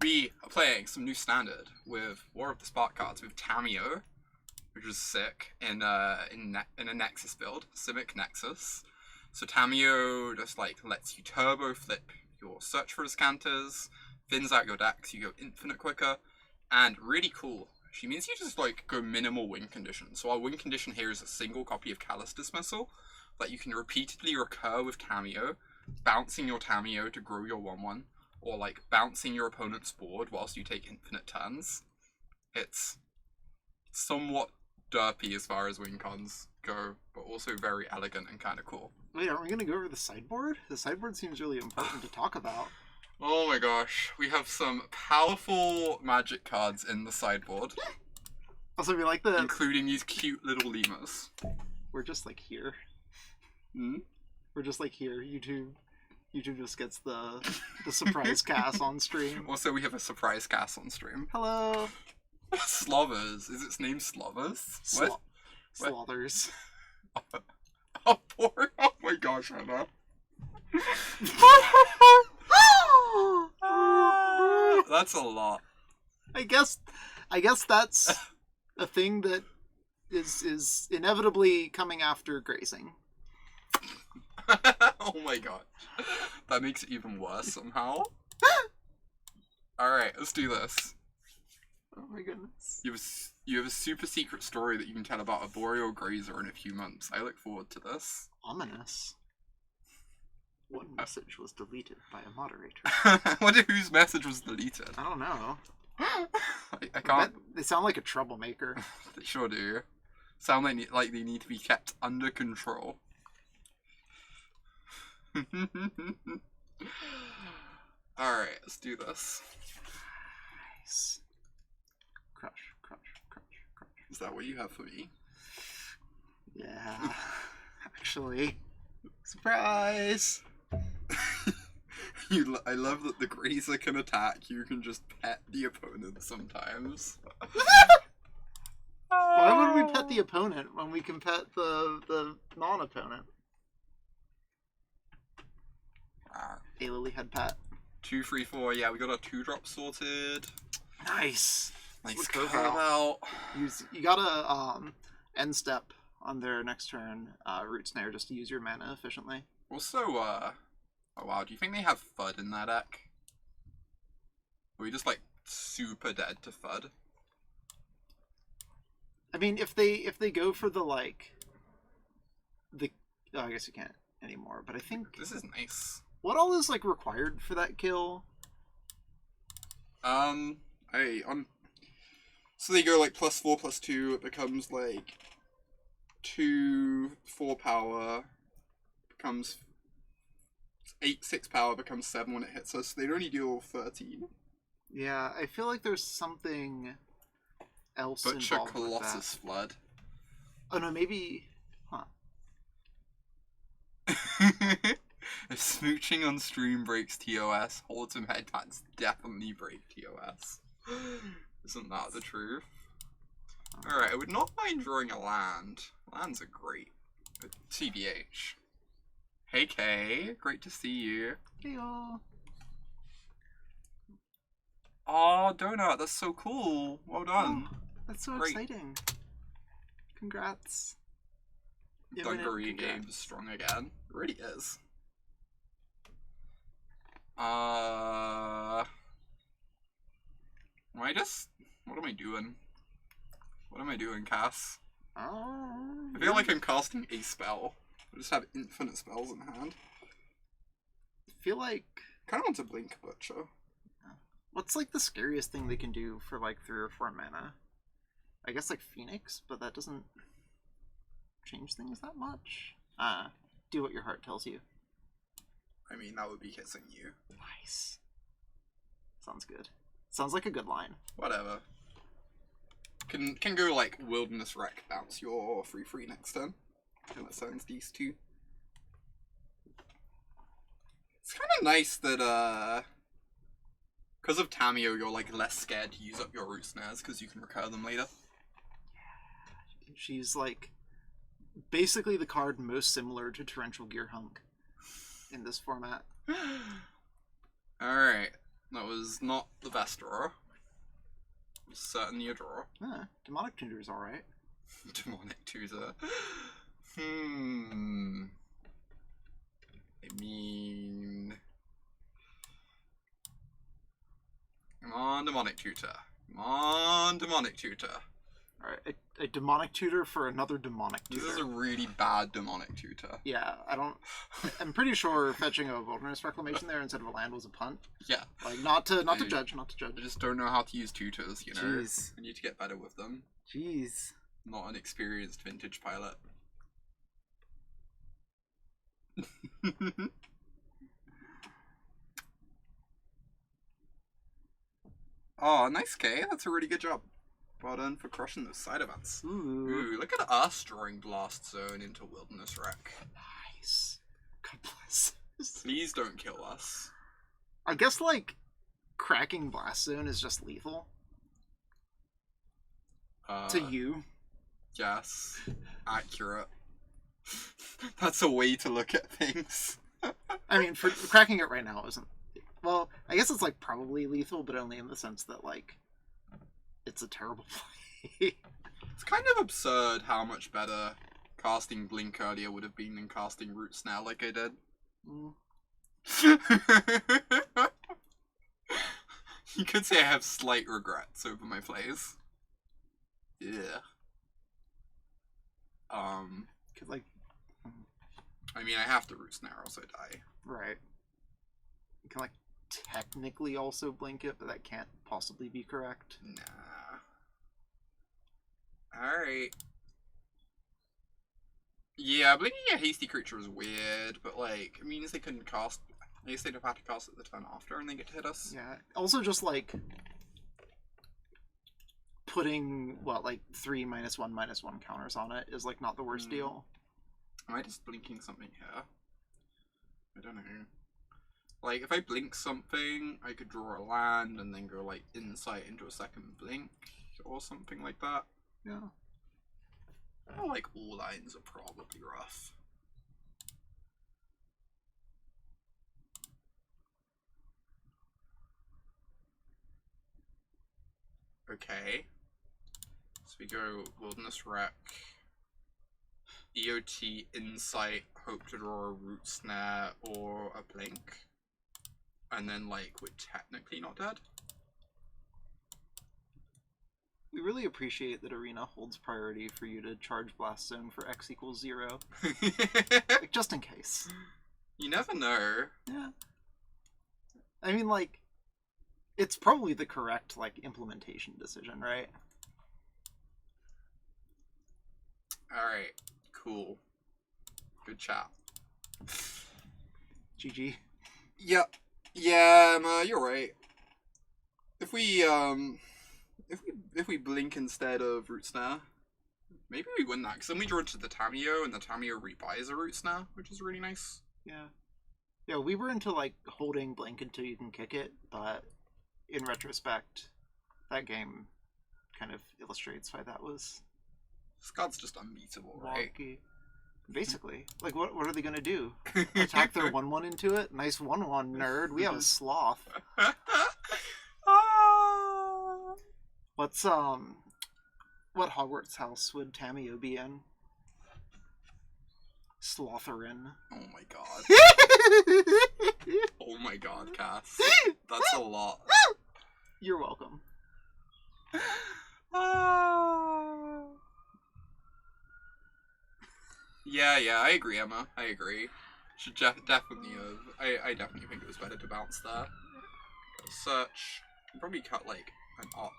we are playing some new standard with War of the Spark cards with Tamiyo, which is sick, in a Nexus build, Simic Nexus. So Tamiyo just like lets you turbo flip your search for Azcantas, thins out your decks, you go infinite quicker, and really cool. She means you just like go minimal win condition. So our win condition here is a single copy of Callous Dismissal that you can repeatedly recur with Tamiyo, bouncing your Tamiyo to grow your 1/1, or like bouncing your opponent's board whilst you take infinite turns. It's somewhat derpy as far as win cons go, but also very elegant and kind of cool. Wait, aren't we going to go over the sideboard? The sideboard seems really important to talk about. Oh my gosh, we have some powerful magic cards in the sideboard. Also, we like the... including these cute little lemurs. We're just like here. Hmm? We're just like here. YouTube just gets the surprise cast on stream. Also, we have a surprise cast on stream. Hello. Slovers. Is its name Slovers? What? Slothers. Oh, poor. Oh my gosh, Hannah. That's a lot. I guess that's a thing that is inevitably coming after grazing. Oh my god. That makes it even worse somehow. Alright, let's do this. Oh my goodness. You have a super secret story that you can tell about Arboreal Grazer in a few months. I look forward to this. Ominous. One message was deleted by a moderator. I wonder whose message was deleted. I don't know. I can't... They sound like a troublemaker. They sure do. Sound like they need to be kept under control. Alright, let's do this. Nice. Crush, crush, crush, crush. Is that what you have for me? Yeah. Actually. Surprise! I love that the Grazer can attack. You can just pet the opponent sometimes. Why would we pet the opponent when we can pet the non-opponent? A Lily head pet. 2, 3, 4. Yeah, we got our 2-drop sorted. Nice. Nice curve out. You gotta end step on their next turn, Root Snare, just to use your mana efficiently. Also, oh wow, do you think they have FUD in that deck? Are we just like super dead to FUD? I mean, if they go for the like I guess you can't anymore, but I think this is nice. What all is like required for that kill? So they go like +4/+2. It becomes like 2 4 power. Becomes 8 6 power. Becomes 7 when it hits us. So they'd only deal 13. Yeah, I feel like there's something else Butcher involved Colossus with that. Flood. Oh no, maybe. Huh. If smooching on stream breaks TOS, hold some head tags definitely break TOS. Isn't that the truth? Alright, I would not mind drawing a land. Lands are great. But TBH. Hey Kay, great to see you. Heyo. Aw, Donut, that's so cool. Well done. Oh, that's so Great. exciting. Congrats. Dungaree game's strong again. It really is. What am I doing? What am I doing, Cass? I feel like I'm casting a spell. I just have infinite spells in hand. I feel like... Kind of want to Blink Butcher. What's like the scariest thing they can do for like 3 or 4 mana? I guess like Phoenix, but that doesn't change things that much. Do what your heart tells you. I mean, that would be kissing you. Nice. Sounds good. Sounds like a good line. Whatever. Can go like Wilderness Rec, bounce your 3/3 next turn. And that sounds these 2. It's kind of nice that because of Tamiyo, you're like less scared to use up your Root Snares because you can recur them later. She's like basically the card most similar to Torrential Gear Hunk in this format. Alright. That was not the best draw. It was certainly a draw. Demonic Tutor's alright. Demonic Tutor. I mean... Come on, Demonic Tutor. Come on, Demonic Tutor. Alright, a Demonic Tutor for another Demonic Tutor. This is a really bad Demonic Tutor. Yeah, I'm pretty sure fetching a Wilderness Reclamation there instead of a land was a punt. Yeah. Like, not to judge. I just don't know how to use tutors, you know? Jeez. I need to get better with them. Jeez. Not an experienced vintage pilot. Oh, nice, K. That's a really good job. Well done for crushing those side events. Ooh, look at us drawing Blast Zone into Wilderness Rec. Nice. God bless. Please don't kill us. I guess, like, cracking Blast Zone is just lethal. To you. Yes. Accurate. That's a way to look at things. I mean, for cracking it right now isn't... Well, I guess it's, like, probably lethal, but only in the sense that, like, it's a terrible play. It's kind of absurd how much better casting Blink earlier would have been than casting Root Snare like I did. You could say I have slight regrets over my plays. Yeah. Cause, like... I mean, I have to Root Snare or else I die. Right. You can, like, technically also blink it, but that can't possibly be correct. Nah. Alright. Yeah, blinking a hasty creature is weird, but, like, it means they couldn't cast... I guess they'd have had to cast it the turn after and then get to hit us. Yeah. Also just, like... putting, what, like, 3 -1/-1 counters on it is, like, not the worst deal. Am I just blinking something here? I don't know. Like, if I blink something, I could draw a land and then go, like, insight into a second blink or something like that. Yeah. I feel like all lines are probably rough. Okay. So we go Wilderness Rec, EOT, Insight, hope to draw a Root Snare or a Blink. And then, like, we're technically not dead. We really appreciate that Arena holds priority for you to charge Blast Zone for X = 0. Like, just in case. You never know. Yeah. I mean, like, it's probably the correct, like, implementation decision, right? Alright, cool. Good chat. GG. Yep. Yeah, you're right. If we blink instead of Root Snare, maybe we win that, because then we draw into the Tamiyo, and the Tamiyo rebuys a Root Snare, which is really nice. Yeah. Yeah, we were into, like, holding blink until you can kick it, but in retrospect, that game kind of illustrates why that was... Scott's just unbeatable, right? Wonky. Basically. Like, what are they gonna do? Attack their 1/1 into it? Nice 1/1, nerd. We have a sloth. What's, what Hogwarts house would Tamiyo be in? Slotherin. Oh my god. Oh my god, Cass. That's a lot. You're welcome. Yeah, I agree, Emma. I agree. Should definitely have. I definitely think it was better to bounce there. Search. Probably cut, like, an opt.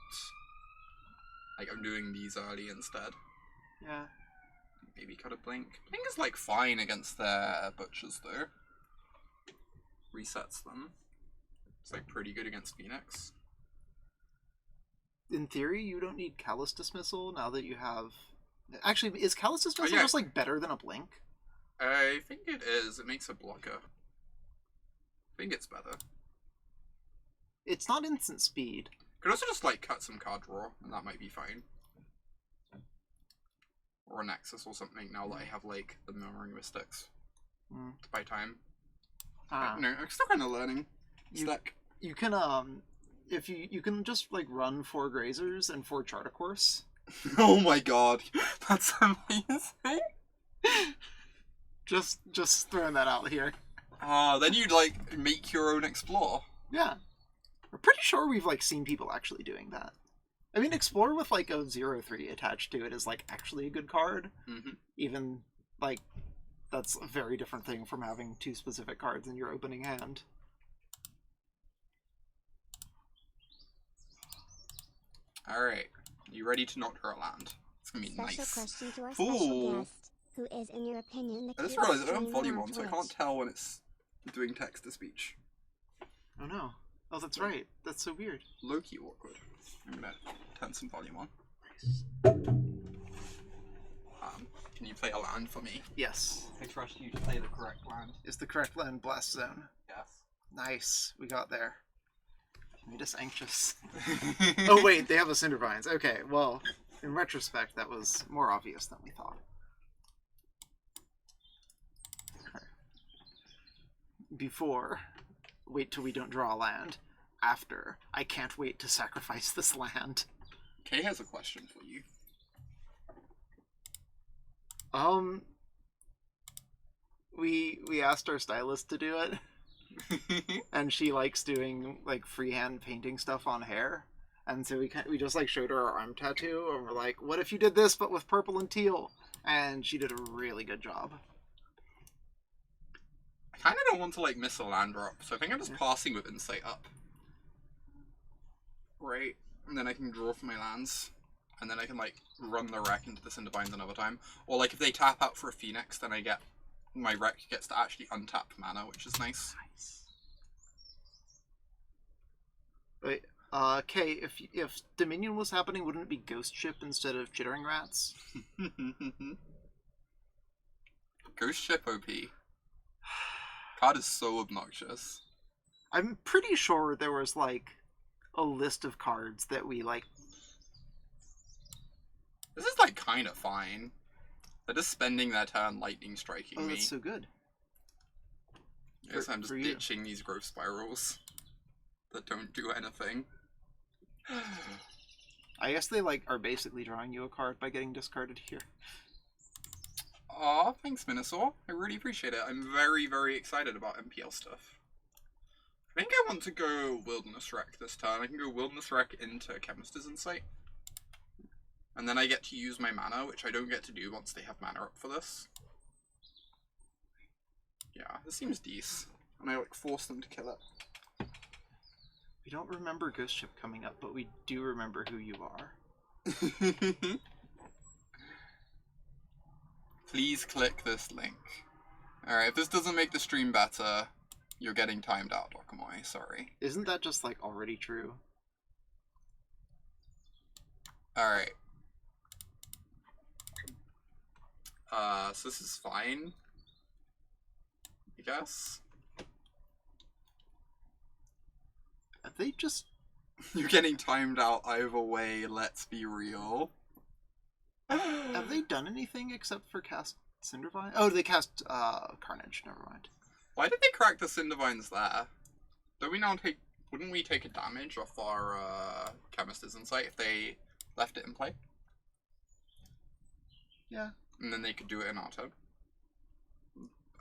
Like, I'm doing these early instead. Yeah. Maybe cut a blink. Blink is, like, fine against their butchers, though. Resets them. It's, like, pretty good against Phoenix. In theory, you don't need Callous Dismissal now that you have... Actually, is Callous Dismissal yeah. just, like, better than a blink? I think it is. It makes a blocker. I think it's better. It's not instant speed. Could also just, like, cut some card draw, and that might be fine. Or a Nexus or something, now that I have, like, the Murmuring Mystics. To buy time. Ah. No, I'm still kind of learning. Stack. You can if you can just like run 4 Grazers and 4 Charticourse. Oh my god, that's amazing. Just throwing that out here. Then you'd like make your own Explore. Yeah. I'm pretty sure we've like seen people actually doing that. I mean, Explore with like a 0/3 attached to it is like actually a good card. Mm-hmm. Even like that's a very different thing from having 2 specific cards in your opening hand. Alright, you ready to not draw a land? It's gonna be Special nice. question to our Ooh. special guest, who is, in your opinion, the I just cutest realised I don't have streamer volume on on, so I Twitch? can't tell when it's doing text to speech. Oh no. Oh, that's right. That's so weird. Low-key awkward. I'm gonna turn some volume on. Can you play a land for me? Yes. I trust you to play the correct land. Is the correct land Blast Zone? Yes. Nice. We got there. Made us anxious. Oh wait, they have a Cindervines. Okay, well, in retrospect, that was more obvious than we thought. Before, wait till we don't draw a land. After, I can't wait to sacrifice this land. Kay has a question for you. We asked our stylist to do it, and she likes doing like freehand painting stuff on hair, and so we just like showed her our arm tattoo, and we're like, what if you did this but with purple and teal? And she did a really good job. I kind of don't want to like miss a land drop, so I think I'm just passing with Insight up. Right, and then I can draw for my lands, and then I can like run the wreck into the Cindervines another time. Or like if they tap out for a Phoenix, then I get my wreck gets to actually untap mana, which is nice. Wait, Kay, if Dominion was happening, wouldn't it be Ghost Ship instead of Chittering Rats? Ghost Ship OP. Card is so obnoxious. I'm pretty sure there was like a list of cards that we like. This is like kind of fine. They're just spending their turn lightning striking me. That's so good. Yes, I'm just for you. ditching these growth spirals that don't do anything. I guess they like are basically drawing you a card by getting discarded here. Aw, thanks, Minosaur. I really appreciate it. I'm very, very excited about MPL stuff. I think I want to go Wilderness Rec this turn. I can go Wilderness Rec into Chemister's Insight. And then I get to use my mana, which I don't get to do once they have mana up for this. Yeah, this seems decent. And I like force them to kill it. We don't remember Ghost Ship coming up, but we do remember who you are. Please click this link. Alright, if this doesn't make the stream better, you're getting timed out, Okamoy. Sorry. Isn't that just like already true? Alright. So this is fine, I guess. Have they just... You're getting timed out either way, let's be real. Have they done anything except for cast Cindervine? Oh, they cast Carnage, never mind. Why did they crack the Cindervines there? Don't we now take... Wouldn't we take a damage off our Chemister's Insight if they left it in play? Yeah. And then they could do it in our turn.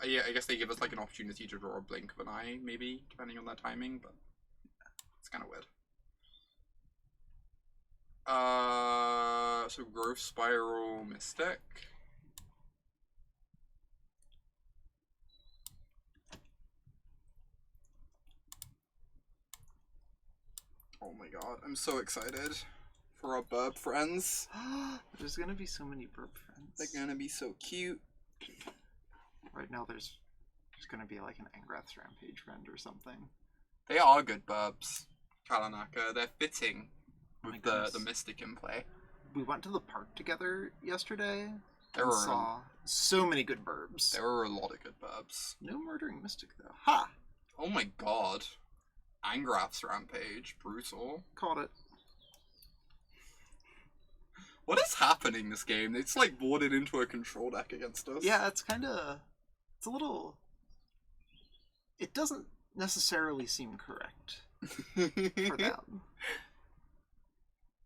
Yeah, I guess they give us like an opportunity to draw a blink of an eye, maybe, depending on their timing, but it's kind of weird. So Growth Spiral Mystic. Oh my god, I'm so excited for our burb friends. There's gonna be so many burp friends. They're gonna be so cute. Right now there's gonna be like an Angrath's Rampage friend or something. They are good burbs, Kalanaka. They're fitting with goodness. the Mystic in play. We went to the park together yesterday There and were saw so many good burbs. There were a lot of good burbs. No Murdering Mystic though. Ha! Oh my god. Angrath's Rampage. Brutal. Caught it. What is happening this game? It's like boarded into a control deck against us. Yeah, it's kinda... It's a little... It doesn't necessarily seem correct. for them.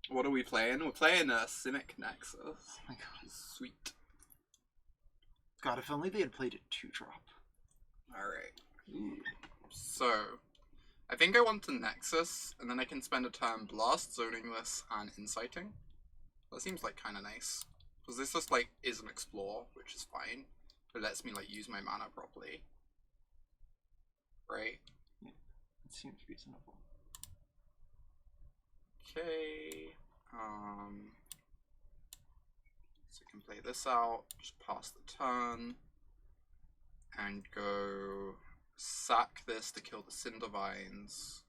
What are we playing? We're playing a Simic Nexus. Oh my god. Sweet. God, if only they had played a 2-drop. Alright. So, I think I want to Nexus, and then I can spend a turn blast zoning this and inciting. That seems like kind of nice. Because this just like is an explore, which is fine. It lets me like use my mana properly. Right? Yeah, it seems reasonable. Okay. So I can play this out, just pass the turn, and go sack this to kill the Cinder Vines,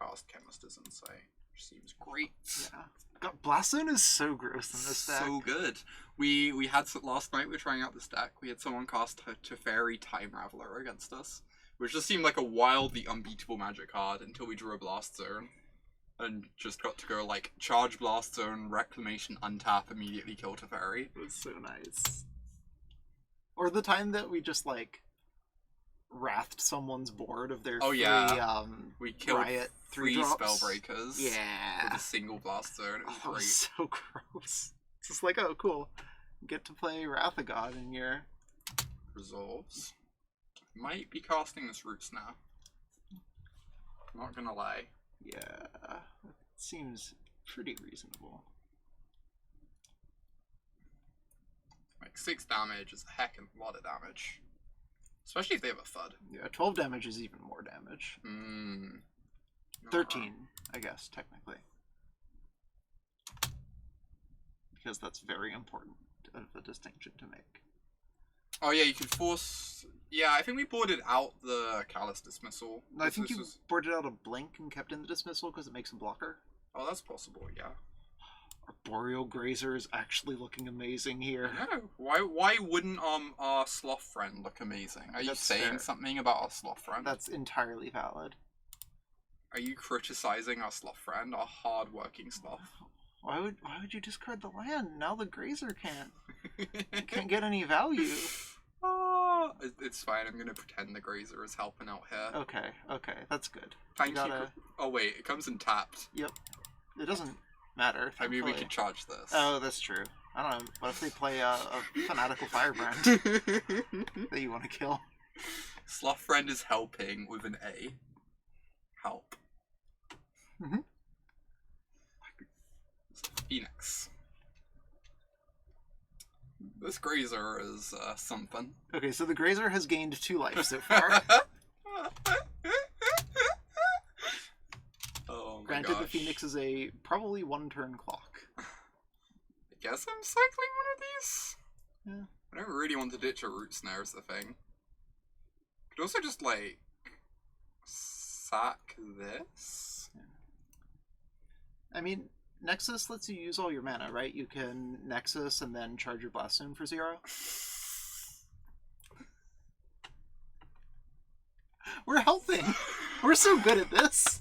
cast Chemister's Insight, which seems great. Yeah. God, Blast Zone is so gross in this deck. So good. We had last night we were trying out this deck. We had someone cast Teferi Time Raveler against us, which just seemed like a wildly unbeatable Magic card until we drew a Blast Zone. And just got to go like charge Blast Zone, Reclamation, untap, immediately kill Teferi. It was so nice. Or the time that we just like wrathed someone's board of their we killed Riot 3 3-drops. Spellbreakers Yeah. with a single Blast Zone. It was Oh, great. so gross. It's just like, oh cool. You get to play Wrath of God in your Resolves. Might be casting this Root Snare. Not gonna lie. yeah. It seems pretty reasonable. Like 6 damage is a heck of a lot of damage. Especially if they have a FUD. Yeah, 12 damage is even more damage. 13, I guess, technically. Because that's very important of a distinction to make. Oh yeah, you could force... Yeah, I think we boarded out the Callous Dismissal. I think This you was... boarded out a Blink and kept in the Dismissal because it makes a blocker. Oh, that's possible, yeah. Arboreal Grazer is actually looking amazing here. No, why wouldn't our sloth friend look amazing? Are you That's saying fair. something about our sloth friend? That's entirely valid. Are you criticizing our sloth friend, our hard-working sloth? Why would you discard the land? Now the Grazer can't. You can't get any value. Oh, it's fine. I'm gonna pretend the Grazer is helping out here. Okay, that's good. Thank you. gotta- Oh wait, it comes in tapped. Yep. It doesn't matter. I mean, we thankfully. could charge this. Oh, that's true. I don't know. What if they play a fanatical firebrand that you want to kill? Sloth friend is helping with an A. Help. Mhm. Phoenix. This Grazer is something. Okay, so the Grazer has gained 2 life so far. Oh my Granted, gosh. the Phoenix is a probably 1-turn clock. I guess I'm cycling one of these. Yeah. I don't really want to ditch a Root Snare is the thing. Could also just like sack this. I mean, Nexus lets you use all your mana, right? You can Nexus and then charge your Blast Zone for 0. We're helping! We're so good at this!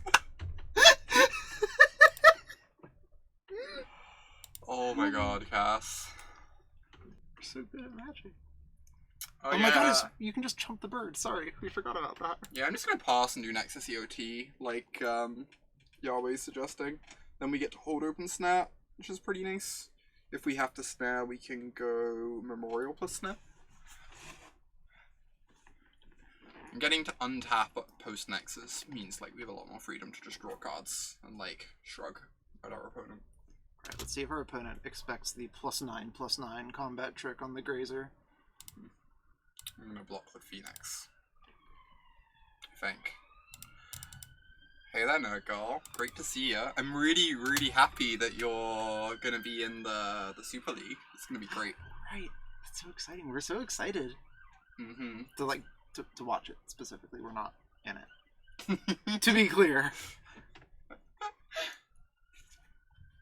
Oh my god, Cass. We're so good at magic. Oh, Oh yeah. my god, you can just chump the bird. Sorry, we forgot about that. Yeah, I'm just gonna pass and do Nexus EOT, like Yahweh's suggesting. Then we get to hold open snare, which is pretty nice. If we have to snare, we can go Memorial plus snare. And getting to untap post Nexus means like we have a lot more freedom to just draw cards and like shrug at our opponent. Alright, let's see if our opponent expects the +9/+9 combat trick on the Grazer. I'm gonna block the Phoenix, I think. Hey there, nerd girl. Great to see ya. I'm really, really happy that you're gonna be in the Super League. It's gonna be great. Right, it's so exciting. We're so excited Mm-hmm. to watch it specifically. We're not in it. To be clear.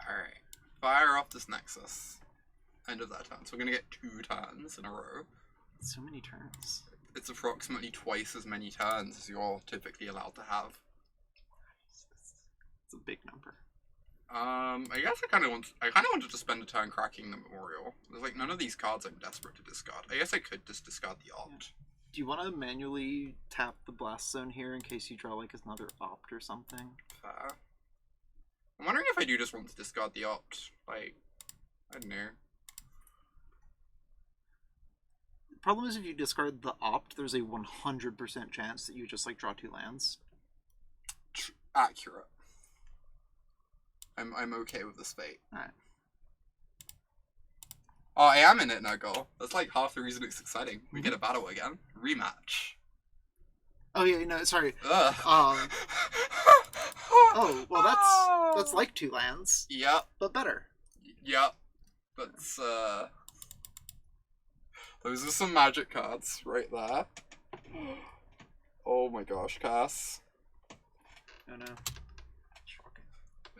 Alright. Fire off this Nexus. End of that turn. So we're gonna get 2 turns in a row. So many turns. It's approximately twice as many turns as you're typically allowed to have. It's a big number. I guess I kind of wanted to spend a turn cracking the Memorial. There's like none of these cards I'm desperate to discard. I guess I could just discard the Alt. Do you want to manually tap the Blast Zone here in case you draw like another Opt or something? Fair. I'm wondering if I do just want to discard the Opt. Like, I don't know. The problem is if you discard the Opt, there's a 100% chance that you just like draw 2 lands. Accurate. I'm okay with this fate. Alright. Oh, I am in it now, goal. That's like half the reason it's exciting. We get a battle again. Rematch. Oh yeah, no, sorry. Ugh. Oh, well that's like 2 lands. Yep. But better. Yep. That's those are some magic cards right there. Oh my gosh, Cass. Oh no. Shocking.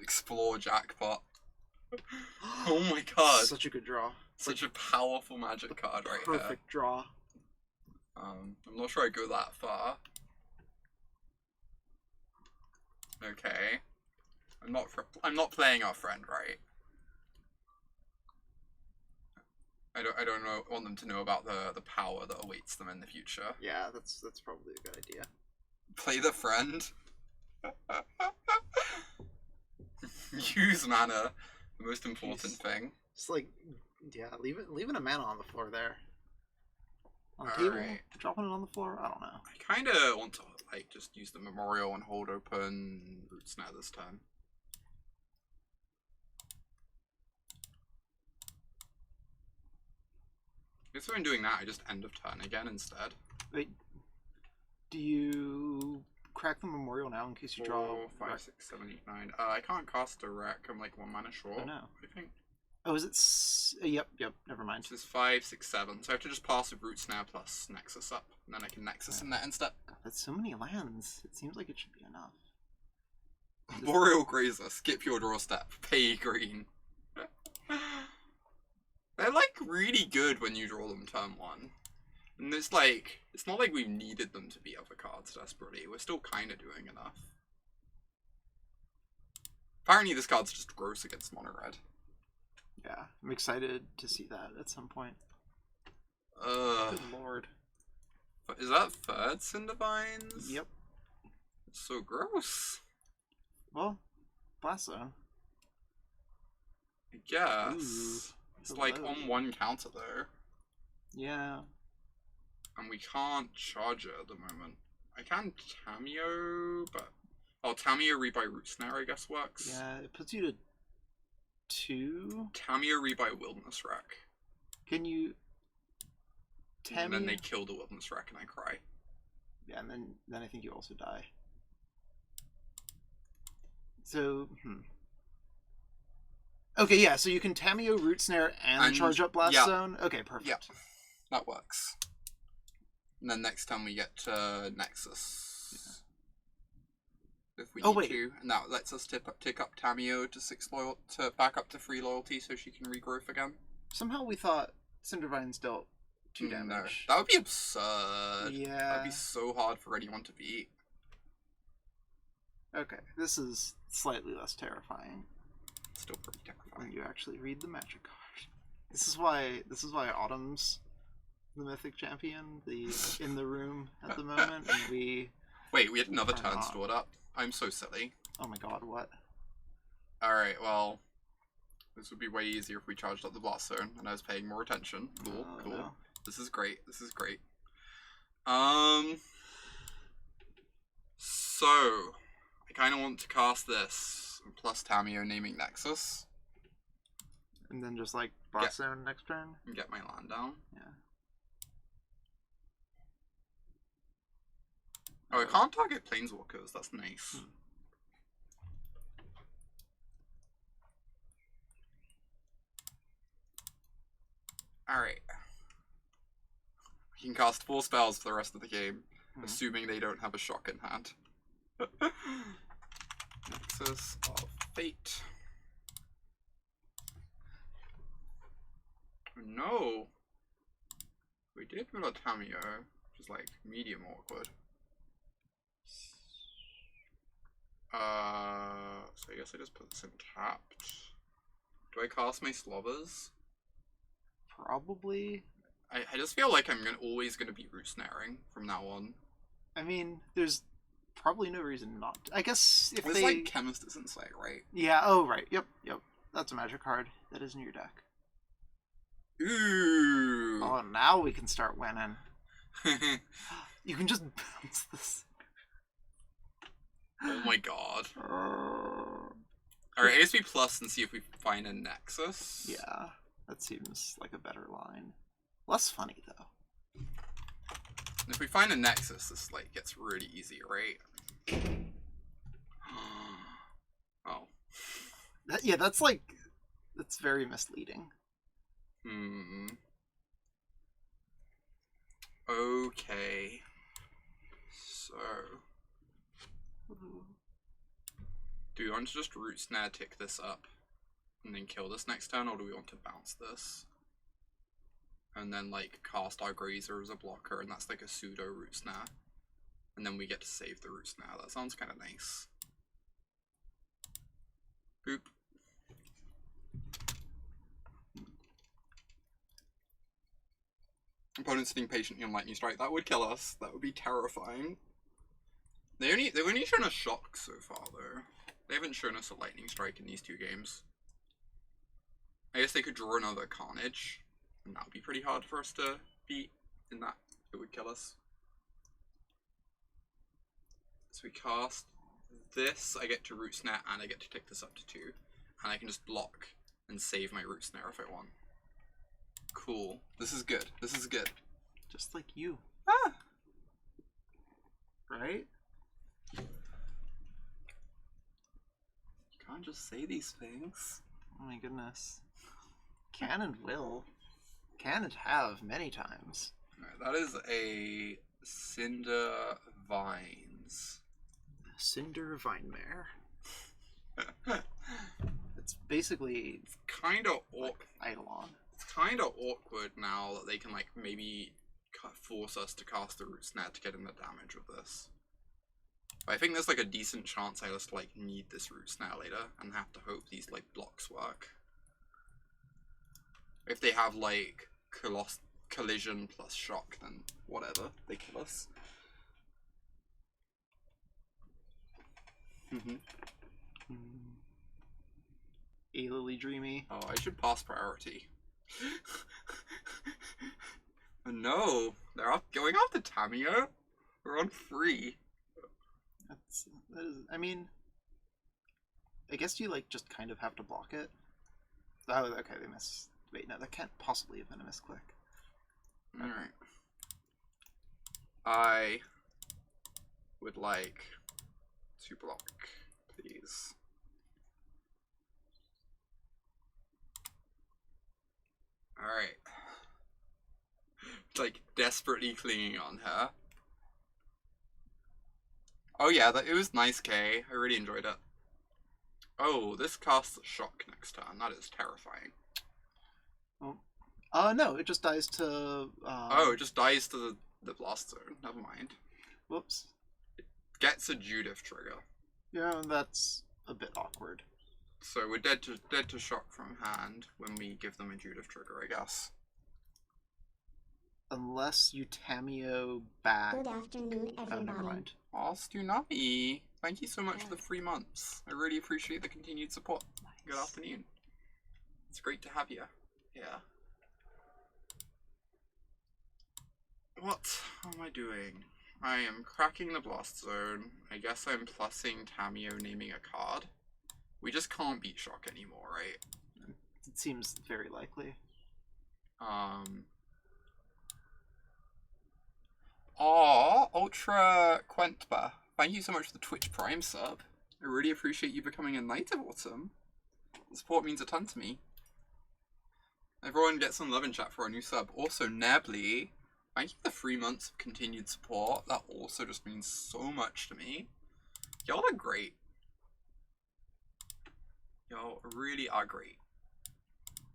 Explore jackpot. Oh my god. Such a good draw. Such a powerful magic card right here. Perfect draw. I'm not sure I go that far. Okay. I'm not playing our friend, right? I don't want them to know about the power that awaits them in the future. Yeah, that's probably a good idea. Play the friend. Use mana, the most important thing. Just like, yeah, leaving a mana on the floor there. On the table, dropping it on the floor. I don't know. I kind of want to like just use the memorial and hold open Root Snare this time. I guess when I'm doing that, I just end of turn again instead. Wait, do you crack the memorial now in case you draw 4, 5, 6, 7, 8, 9. I can't cast a wreck. I'm like 1 mana short. Oh no. I think. Oh, is it? Yep. Never mind. This is 5, 6, 7. So I have to just pass with Root Snare plus Nexus up, and then I can Nexus in that instead. God, that's so many lands. It seems like it should be enough. Arboreal Grazer, skip your draw step, pay green. They're like really good when you draw them turn 1. And it's like, it's not like we've needed them to be other cards desperately. We're still kind of doing enough. Apparently this card's just gross against mono red. Yeah, I'm excited to see that at some point. Good lord. Is that third Cinder Vines? Yep. It's so gross. Well, Blast Zone. I guess. Ooh, it's like on 1 counter though. Yeah. And we can't charge it at the moment. I can Tamiyo, but... Oh, Tamiyo rebuy Root Snare, I guess, works. Yeah, it puts you to 2. Tamiyo rebuy Wilderness Wreck. Can you... And then they kill the Wilderness Wreck and I cry. Yeah, and then I think you also die. So, Okay, yeah, so you can Tamiyo, Root Snare, and charge up Blast Zone? Okay, perfect. Yeah, that works. And then next time we get to Nexus. Yeah. If we need to. And that lets us tick up Tamiyo to 6 to back up to 3 loyalty so she can regrowth again. Somehow we thought Cindervines dealt 2 damage. No, that would be absurd. Yeah. That would be so hard for anyone to beat. Okay, this is slightly less terrifying. Still pretty terrifying. When you actually read the magic card. This is why Autumn's the mythic champion, in the room at the moment, and we... Wait, we had another turn stored up. I'm so silly. Oh my god, what? Alright, well... This would be way easier if we charged up the Blast Zone, and I was paying more attention. Cool, cool. No. This is great, this is great. So... I kind of want to cast this, plus Tamiyo naming Nexus. And then just like Blast Zone next turn? And get my land down. Yeah. Oh, I can't target Planeswalkers, that's nice. Alright. We can cast 4 spells for the rest of the game, assuming they don't have a shock in hand. Nexus of Fate. Oh, no! We did put a Tamiyo, which is like medium awkward. So I guess I just put this in tapped. Do I cast my Slobbers? Probably. I just feel like I'm always gonna be root snaring from now on. I mean, there's probably no reason not to. I guess if It's they... like Chemister's Insight, right? Yeah, oh, right. Yep. That's a magic card that is in your deck. Ooh. Oh, now we can start winning. You can just bounce this. Oh my god. Alright, ASP plus and see if we find a Nexus. Yeah, that seems like a better line. Less funny, though. And if we find a Nexus, this like gets really easy, right? Oh. Yeah, that's like... That's very misleading. Okay. So... Do we want to just Root Snare tick this up and then kill this next turn, or do we want to bounce this? And then like cast our Grazer as a blocker, and that's like a pseudo Root Snare. And then we get to save the Root Snare. That sounds kind of nice. Boop. Opponent sitting patiently on Lightning Strike. That would kill us. That would be terrifying. They've only shown us Shock so far, though. They haven't shown us a Lightning Strike in these two games. I guess they could draw another Carnage, and that would be pretty hard for us to beat. In that, it would kill us. So we cast this. I get to Root Snare, and I get to tick this up to 2. And I can just block and save my Root Snare if I want. Cool. This is good. This is good. Just like you. Ah! Right? You can't just say these things. Oh my goodness. Can and will. Can and have many times. Alright, that is a Cinder Vines. Cinder Vinemare. It's basically It's kind of awkward. Eidolon. It's kind of awkward now that they can like maybe force us to cast the Root Snare to get in the damage with this. But I think there's like a decent chance I just like need this Root Snare later and have to hope these like blocks work. If they have like collision plus shock, then whatever, they kill us. A-Lily Dreamy. Oh, I should pass priority. No, they're going after Tamiyo. We're on 3. That is, I mean, I guess you like just kind of have to block it. Oh, okay, they miss. Wait, no, that can't possibly have been a misclick. Alright. I would like to block, please. Alright. Like, desperately clinging on her. Oh yeah, it was nice, Kay. I really enjoyed it. Oh, this casts a shock next turn. That is terrifying. Oh. No, it just dies to... Oh, it just dies to the blast zone. Never mind. Whoops. It gets a Judith trigger. Yeah, that's a bit awkward. So we're dead to shock from hand when we give them a Judith trigger, I guess. Unless you Tamiyo back... Good afternoon, Oh, everybody. never mind. Oh, Stunami, thank you so much for the 3 months. I really appreciate the continued support. Nice. Good afternoon. It's great to have you. Yeah. What am I doing? I am cracking the blast zone. I guess I'm plussing Tamiyo naming a card. We just can't beat shock anymore, right? It seems very likely. Oh, Ultra Quentba. Thank you so much for the Twitch Prime sub. I really appreciate you becoming a Knight of Autumn. The support means a ton to me. Everyone gets some love in chat for our new sub. Also, Nebly, thank you for the 3 months of continued support. That also just means so much to me. Y'all are great. Y'all really are great.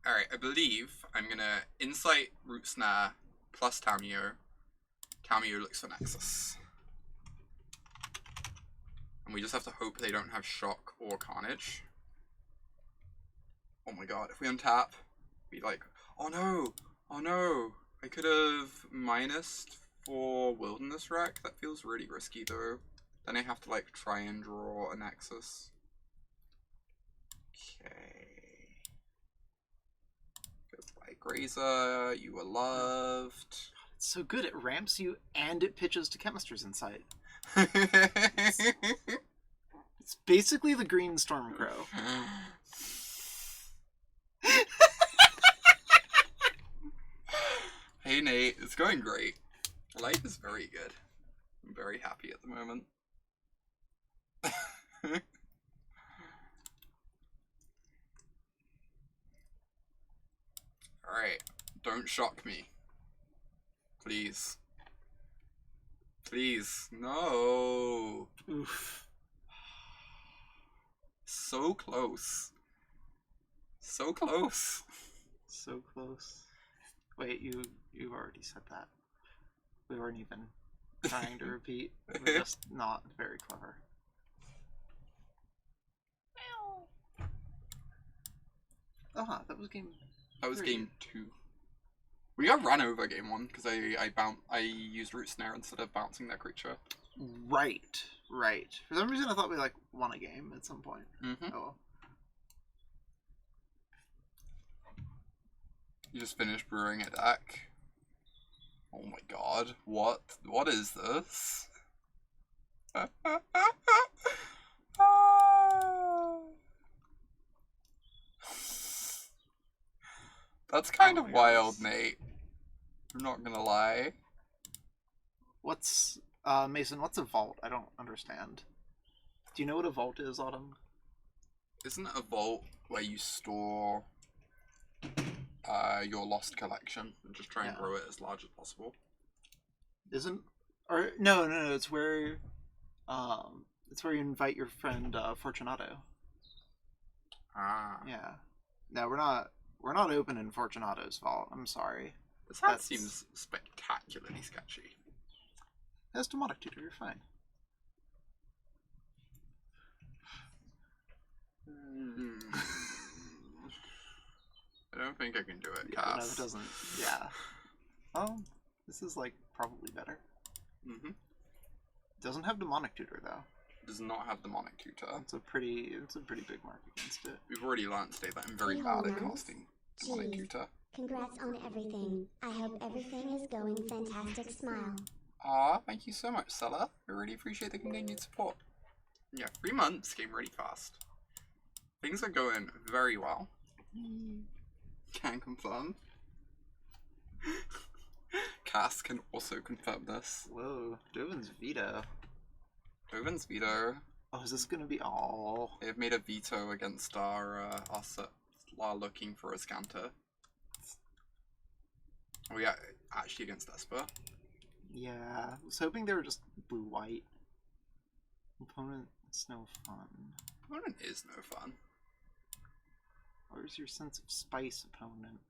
Alright, I believe I'm gonna Insight Root Snare plus Tamiyo. Tamiyo looks for Nexus. And we just have to hope they don't have Shock or Carnage. Oh my god, if we untap, be like, oh no! Oh no! I could have minused for Wilderness Rec. That feels really risky though. Then I have to like try and draw a Nexus. Okay. Goodbye, Grazer. You were loved. It's so good. It ramps you and it pitches to Chemister's Insight. It's basically the green Stormcrow. Hey Nate, it's going great. Life is very good. I'm very happy at the moment. Alright, don't shock me. Please. Please, no. Oof. So close. So close. So close. Wait, you already said that. We weren't even trying to repeat. We're just not very clever. Ah, that was game. That was 3. game 2. We got run over game 1 because I used Root Snare instead of bouncing that creature. Right. For some reason, I thought we like won a game at some point. Mm-hmm. Oh well. You just finished brewing a deck. Oh my god, what is this? That's kind of wild, Nate. I'm not gonna lie. What's Mason? What's a vault? I don't understand. Do you know what a vault is, Autumn? Isn't it a vault where you store your lost collection and just try and grow it as large as possible? Isn't? Or no. It's where you invite your friend Fortunato. Ah. Yeah. No, we're not opening Fortunato's vault. I'm sorry. This hat seems spectacularly sketchy. That's Demonic Tutor. You're fine. I don't think I can do it, Yeah, Cass. no, it doesn't. Yeah. Oh, this is like probably better. Mm-hmm. Doesn't have Demonic Tutor though. Does not have Demonic Tutor. It's a pretty big mark against it. We've already learned today that I'm very Hey, bad at Holmes. casting Demonic Jeez. Tutor. Congrats on everything. I hope everything is going fantastic. Smile. Aw, thank you so much, Stella. I really appreciate the continued support. Yeah, 3 months came really fast. Things are going very well. Can confirm. Cass can also confirm this. Whoa, Dovin's veto. Dovin's veto. Oh, is this gonna be all? They've made a veto against our looking for Azcanta. Oh yeah, actually against Esper. Yeah, I was hoping they were just blue-white. Opponent, it's no fun. Opponent is no fun. Where's your sense of spice, opponent?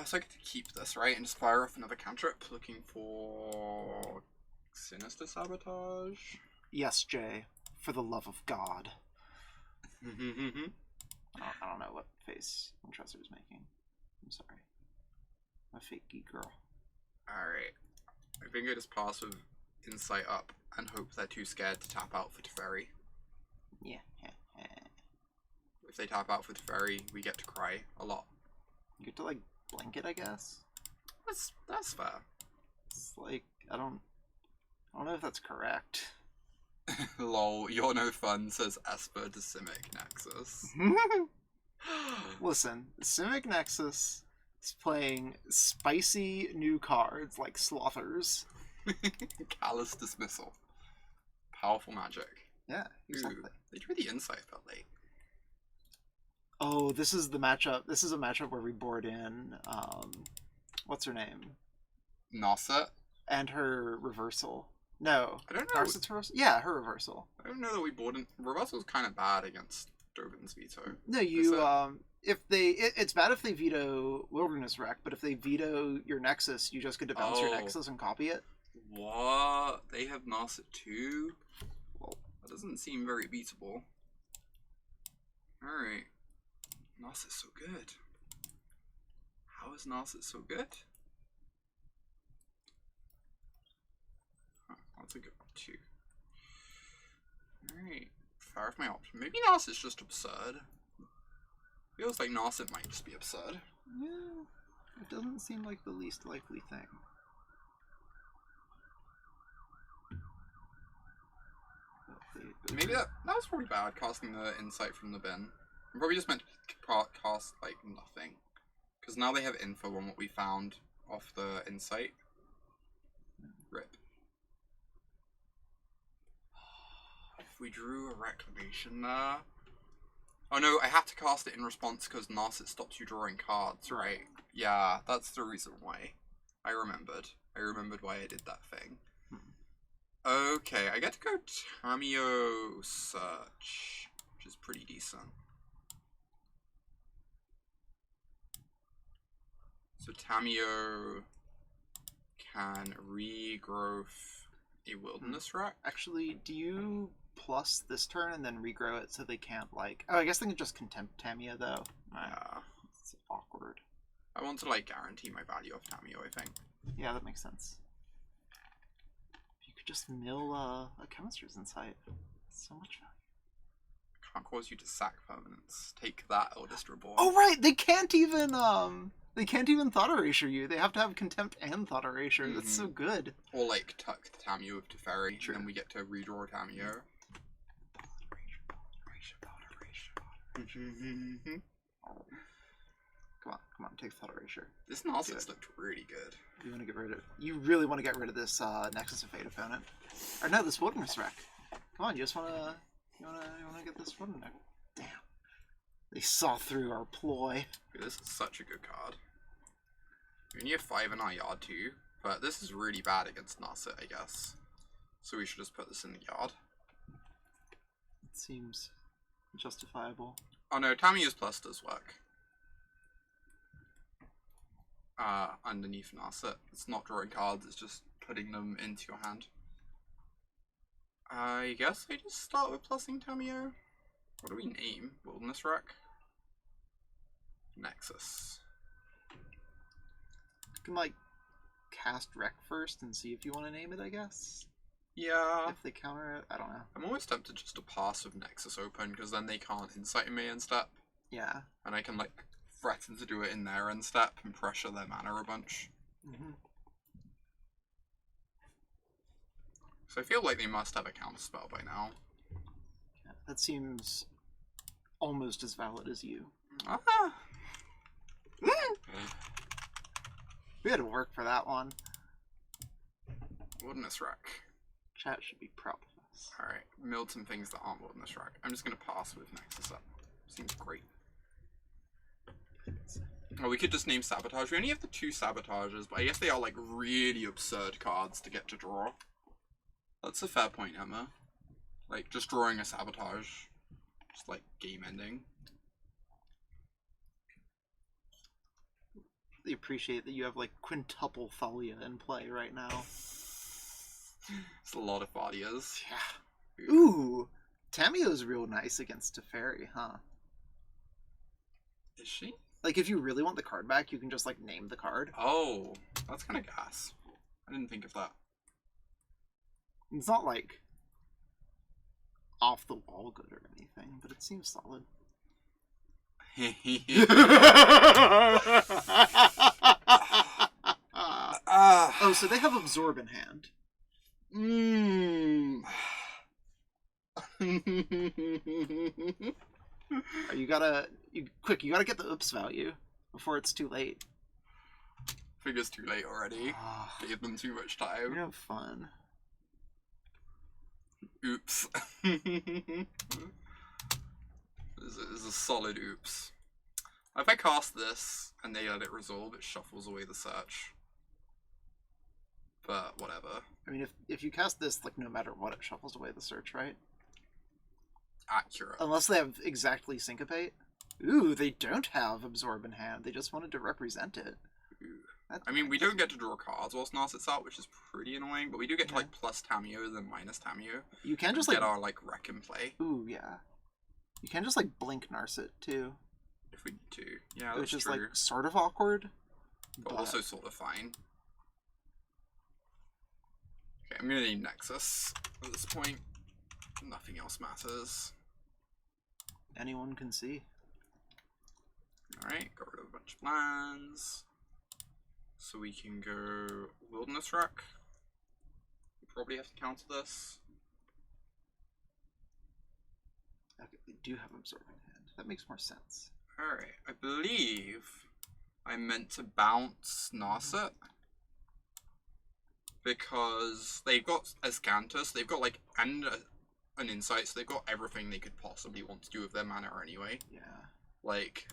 So I get to keep this, right? And just fire off another cantrip looking for Sinister Sabotage. Yes, Jay. For the love of God. I don't know what face Tressor's making. I'm sorry. I'm a fake geek girl. Alright. I think I just pass with Insight up and hope they're too scared to tap out for Teferi. Yeah. If they tap out for Teferi, we get to cry a lot. You get to like blanket, I guess. That's fair. It's like I don't know if that's correct. Lol, you're no fun, says Esper to Simic Nexus. Listen, Simic Nexus is playing spicy new cards like Slothers. Callous Dismissal. Powerful magic. Yeah, exactly. Ooh, they drew the Insight but late. Oh, this is the matchup. This is a matchup where we board in, what's her name? Narset? And her reversal. No. I don't know. Narset's reversal? Yeah, her reversal. I don't know that we board in. Reversal's kind of bad against Dovin's veto. No, it's bad if they veto Wilderness Rec, but if they veto your Nexus, you just get to bounce your Nexus and copy it. What? They have Narset too? Well, that doesn't seem very beatable. Alright. Narset's so good. How is Narset so good? Huh, that's a good one too. Alright, fire off my option. Maybe Narset's just absurd. Feels like Narset might just be absurd. Yeah, it doesn't seem like the least likely thing. Maybe that was probably bad, casting the insight from the bin. I'm probably just meant to cast, like, nothing. Because now they have info on what we found off the insight. Rip. If we drew a reclamation there... Oh no, I have to cast it in response because Narset stops you drawing cards, right? Yeah, that's the reason why. I remembered why I did that thing. Okay, I get to go Tamiyo Search, which is pretty decent. So Tamiyo can regrowth a Wilderness Rec. Actually, do you plus this turn and then regrow it so they can't, like... Oh, I guess they can just contempt Tamiyo, though. Yeah. It's awkward. I want to, like, guarantee my value of Tamiyo, I think. Yeah, that makes sense. You could just mill a Chemister's Insight. So much value. Can't cause you to sack permanents. Take that, Eldest Reborn. Oh, right! They can't even Thought Erasure you. They have to have Contempt and Thought Erasure. That's so good. Or, like, tuck the Tamiyo with Teferi, True. and then we get to redraw Tamiyo. Come on, take Thought Erasure. This Narset's looked really good. You want to get rid of... You really want to get rid of this Nexus of Fate opponent. Or no, this Wilderness Rec. Come on, you just want to... You want to get this Wilderness Rec. Damn. They saw through our ploy. Dude, this is such a good card. We only have 5 in our yard too, but this is really bad against Narset, I guess. So we should just put this in the yard. It seems justifiable. Oh no, Tamiyo's plus does work. Underneath Narset. It's not drawing cards, it's just putting them into your hand. I guess I just start with plussing Tamiyo. What do we name? Wilderness Rec? Nexus. You can, like, cast Rec first and see if you want to name it, I guess. Yeah. If they counter it, I don't know. I'm always tempted just to pass with Nexus open, because then they can't insight me in step. Yeah. And I can, like, threaten to do it in their end step and pressure their mana a bunch. So I feel like they must have a counterspell by now. Yeah, that seems almost as valid as you. Ah. We had to work for that one. Wilderness Rec. Chat should be proud of us. Alright, milled some things that aren't Wilderness Rec. I'm just going to pass with Nexus up. Seems great. Oh, we could just name Sabotage. We only have the 2 Sabotages, but I guess they are, like, really absurd cards to get to draw. That's a fair point, Emma. Like, just drawing a Sabotage. Just, like, game ending. They appreciate that you have, like, quintuple Thalia in play right now. It's a lot of Vadias. Yeah. Ooh! Tamiyo's real nice against Teferi, huh? Is she? Like, if you really want the card back, you can just, like, name the card. Oh, that's kind of gas. I didn't think of that. It's not, like, off the wall good or anything, but it seems solid. Oh, so they have Absorb in hand. You gotta get the oops value before it's too late. Figure's too late already. Gave them too much time. You have fun. Oops. This is a solid oops. If I cast this and they let it resolve, it shuffles away the search. But whatever. I mean, if you cast this, like, no matter what, it shuffles away the search, right? Accurate. Unless they have exactly Syncopate. Ooh, they don't have Absorb in hand. They just wanted to represent it. I mean, we don't get to draw cards whilst Narset's out, which is pretty annoying, but we do get to, like, plus Tamiyo than minus Tamiyo. You can just, get like... our, like, Wreck in play. Ooh, yeah. You can just, like, blink Narset, too. If we need to. Yeah, that's which is, true. like, sort of awkward. but also sort of fine. Okay, I'm gonna need Nexus at this point. Nothing else matters. Anyone can see. Alright, got rid of a bunch of lands. So we can go Wilderness Rec. We probably have to counter this. Okay, they do have Absorbing Hand. That makes more sense. Alright, I believe I meant to bounce Narset. Because they've got Azcanta, so they've got like, and an Insight, so they've got everything they could possibly want to do with their mana anyway. Yeah. Like,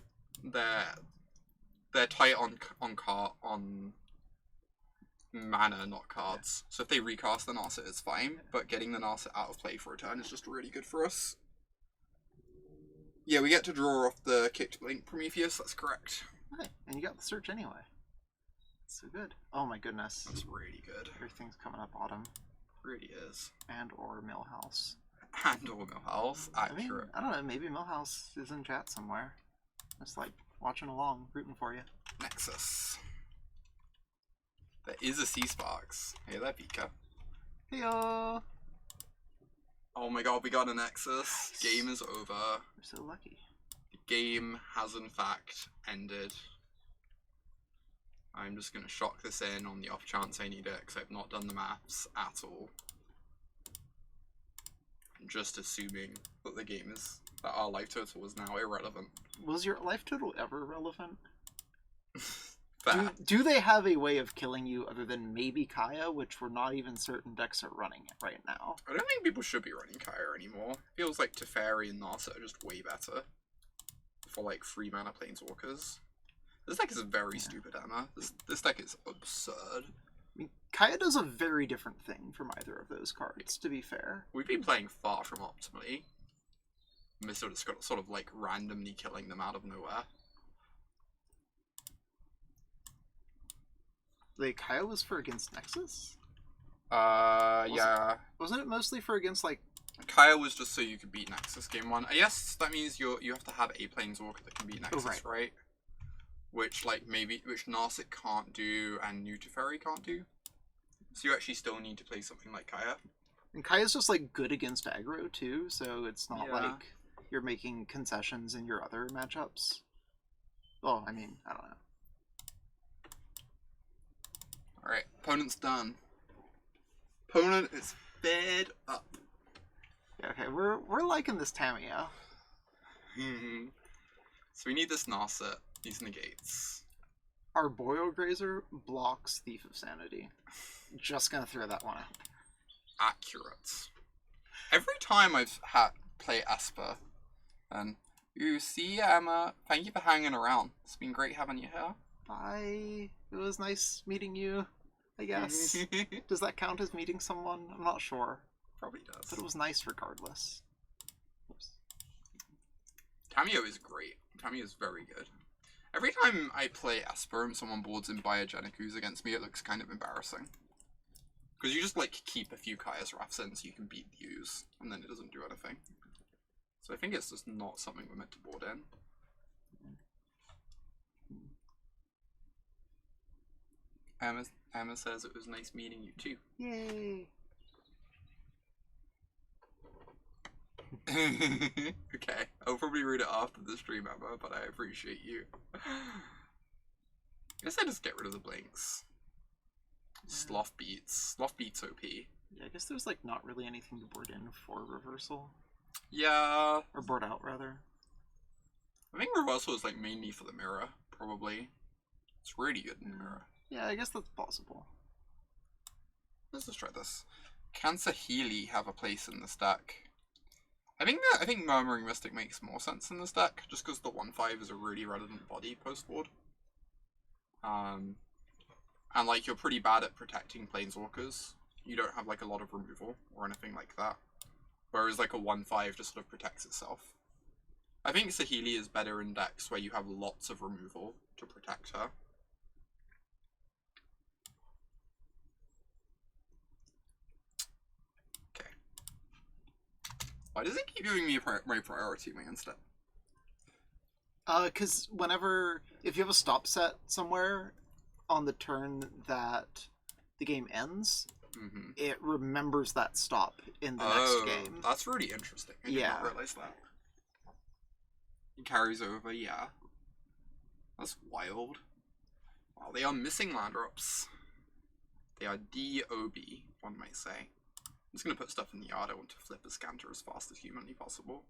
they're tight on mana, not cards. So if they recast the Narset, it's fine. But getting the Narset out of play for a turn is just really good for us. Yeah, we get to draw off the Kicked Blink Prometheus. That's correct. Right, and you got the search anyway. So good. Oh my goodness. That's really good. Everything's coming up autumn. Really is. And or Millhouse. And or Millhouse. Accurate. I don't know. Maybe Millhouse is in chat somewhere. Just like watching along, rooting for you. Nexus. There is a Sea Sparks. Hey there, Pika. Heyo! Oh my god, we got a Nexus. Nice. Game is over. We're so lucky. The game has in fact ended. I'm just going to shock this in on the off chance I need it, because I've not done the maths at all. I'm just assuming that the game is, that our life total is now irrelevant. Was your life total ever relevant? Fair. Do they have a way of killing you other than maybe Kaya, which we're not even certain decks are running it right now? I don't think people should be running Kaya anymore. Feels like Teferi and Narset are just way better for like 3 mana planeswalkers. This deck is a very stupid, Emma. This deck is absurd. I mean, Kaya does a very different thing from either of those cards, to be fair. We've been playing far from optimally. Mister just got sort of like randomly killing them out of nowhere. Like, Kaya was for against Nexus? Yeah. Wasn't it mostly for against, like... Kaya was just so you could beat Nexus game 1. I guess that means you have to have a planeswalker that can beat Nexus, right? Which Narset can't do and New Teferi can't do. So you actually still need to play something like Kaya. And Kaya's just, like, good against aggro, too, so it's not like you're making concessions in your other matchups. Well, I mean, I don't know. Alright, opponent's done. Opponent is fed up. Yeah, okay, we're liking this Tamiyo. So we need this Narset, these negates. Arboreal Grazer blocks Thief of Sanity. Just gonna throw that one out. Accurate. Every time I've had play Esper, and you see Emma, thank you for hanging around. It's been great having you here. Bye. It was nice meeting you, I guess. Does that count as meeting someone? I'm not sure. Probably does. But it was nice regardless. Oops. Tamiyo is great. Tamiyo is very good. Every time I play Esper and someone boards in Biogenic Ooze against me, it looks kind of embarrassing. Because you just like keep a few Kaya's Wraths in so you can beat the Ooze, and then it doesn't do anything. So I think it's just not something we're meant to board in. Emma says it was nice meeting you too. Yay! Okay, I'll probably read it after the stream, Emma, but I appreciate you. I guess I just get rid of the blinks. Sloth Beats. Sloth Beats OP. Yeah, I guess there's like not really anything to board in for reversal. Yeah. Or board out, rather. I think reversal is like mainly for the mirror, probably. It's really good in the mirror. Yeah, I guess that's possible. Let's just try this. Can Saheeli have a place in this deck? I think Murmuring Mystic makes more sense in this deck, just because the 1/5 is a really relevant body post-board. And like you're pretty bad at protecting planeswalkers. You don't have like a lot of removal or anything like that. Whereas like a 1/5 just sort of protects itself. I think Saheeli is better in decks where you have lots of removal to protect her. Okay. Why does it keep giving me my priority my instead? Because if you have a stop set somewhere, on the turn that the game ends, Mm-hmm. it remembers that stop in the next game. That's really interesting. I did not realize that. It carries over, yeah. That's wild. Wow, they are missing land drops. They are DOB, one might say. I'm just going to put stuff in the yard. I want to flip Azcanta as fast as humanly possible.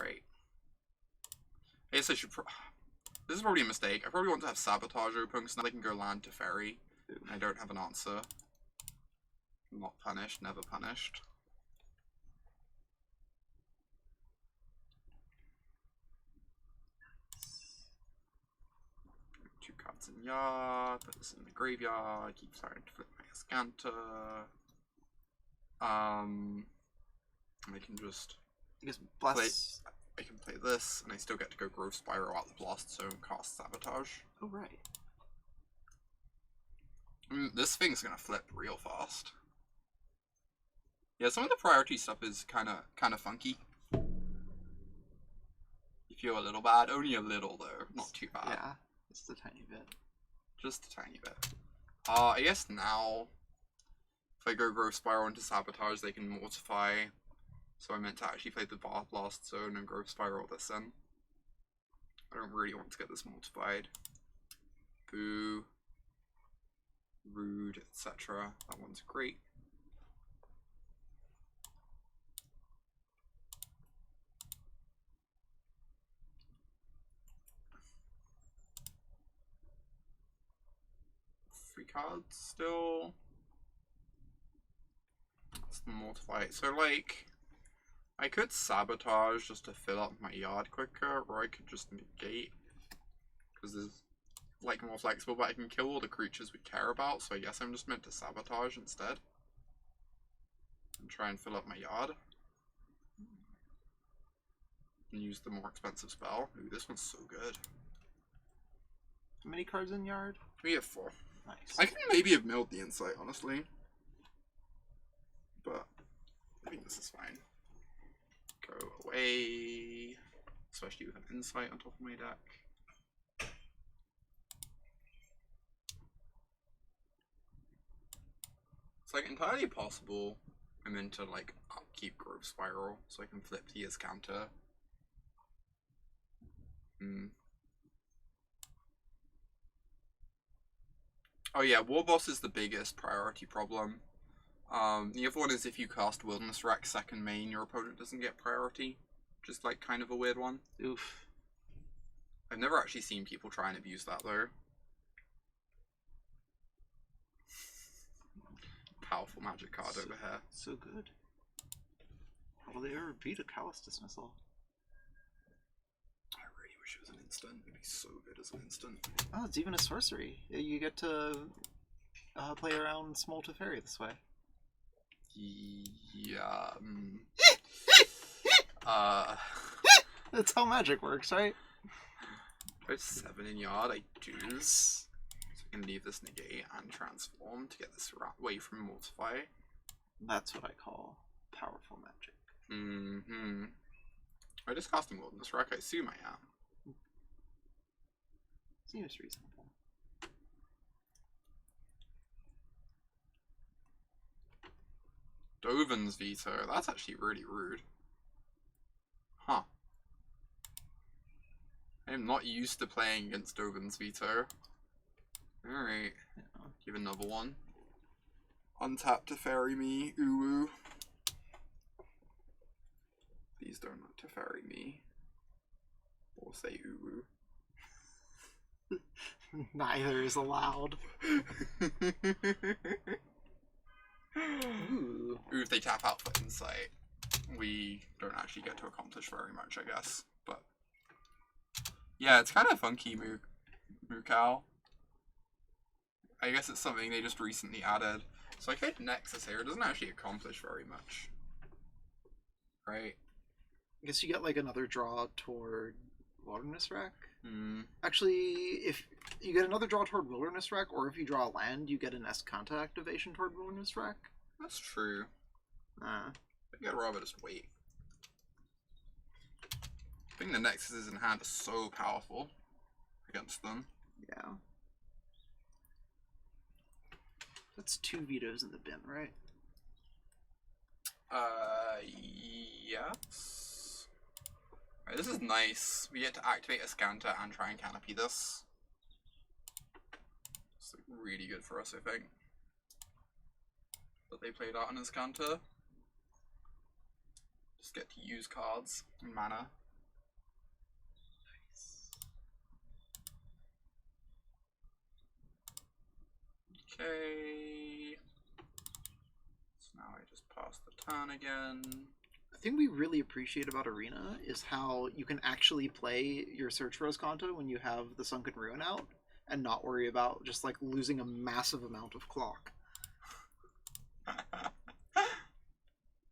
Right. I guess I should... This is probably a mistake. I probably want to have Sabotage open, because now they can go land to Ferry. I don't have an answer. Not punished, never punished. Two cards in yard, put this in the graveyard, keep starting to flip my Azcanta. I can just I guess bless. I can play this, and I still get to go Growth Spiral out the Blast Zone, cast Sabotage. Oh, right. This thing's gonna flip real fast. Yeah, some of the priority stuff is kind of funky. You feel a little bad, only a little though, not too bad. Yeah, just a tiny bit. Just a tiny bit. I guess now, if I go Growth Spiral into Sabotage, they can Mortify. So I meant to actually play the Blast Zone and Growth Spiral this in. I don't really want to get this mortified. Boo. Rude, etc. That one's great. Three cards still. Let's mortify it. So like, I could Sabotage just to fill up my yard quicker, or I could just negate, because there's like more flexible, but I can kill all the creatures we care about, so I guess I'm just meant to Sabotage instead. And try and fill up my yard. And use the more expensive spell. Ooh, this one's so good. How many cards in yard? We have 4. Nice. I can maybe have milled the Insight, honestly. But I think this is fine. Go away. Especially with an Insight on top of my deck. It's like entirely possible I'm into like upkeep Growth Spiral, so I can flip the Azcanta. Oh yeah, War Boss is the biggest priority problem. The other one is if you cast Wilderness Rec second main, your opponent doesn't get priority. Just like kind of a weird one. Oof. I've never actually seen people try and abuse that though. Powerful magic card over here. So good. How will they ever beat a Callous Dismissal? I really wish it was an instant. It'd be so good as an instant. Oh, it's even a sorcery. You get to play around Small Teferi this way. Yeah. That's how magic works, right? I have 7 in yard. I do. So I can leave this negate and transform to get this away from Mortify. That's what I call powerful magic. I just casting Wilderness Rec, I assume I am. Seems reasonable. Dovin's Veto, that's actually really rude. Huh. I am not used to playing against Dovin's Veto. Alright. Yeah. Give another one. Untap to ferry me, Uwu. Please don't to ferry me. Or say Uwu. Neither is allowed. Ooh. Ooh, if they tap out for Insight, we don't actually get to accomplish very much, I guess. But yeah, it's kind of funky, Mukal. I guess it's something they just recently added. So I hit Nexus here, it doesn't actually accomplish very much. Right? I guess you get like another draw toward Wilderness Rec. Hmm. Actually, if you get another draw toward Wilderness Rec, or if you draw land, you get an Azcanta activation toward Wilderness Rec. That's true. I think I'd rather just wait. I think the Nexuses in hand are so powerful against them. Yeah. That's 2 vetoes in the bin, right? Yes. Right, this is nice. We get to activate Azcanta and try and canopy this. It's like really good for us, I think. That they played out on Azcanta. Just get to use cards and mana. Nice. Okay. So now I just pass the turn again. The thing we really appreciate about Arena is how you can actually play your Search for Azcanta when you have the Sunken Ruin out and not worry about just like losing a massive amount of clock.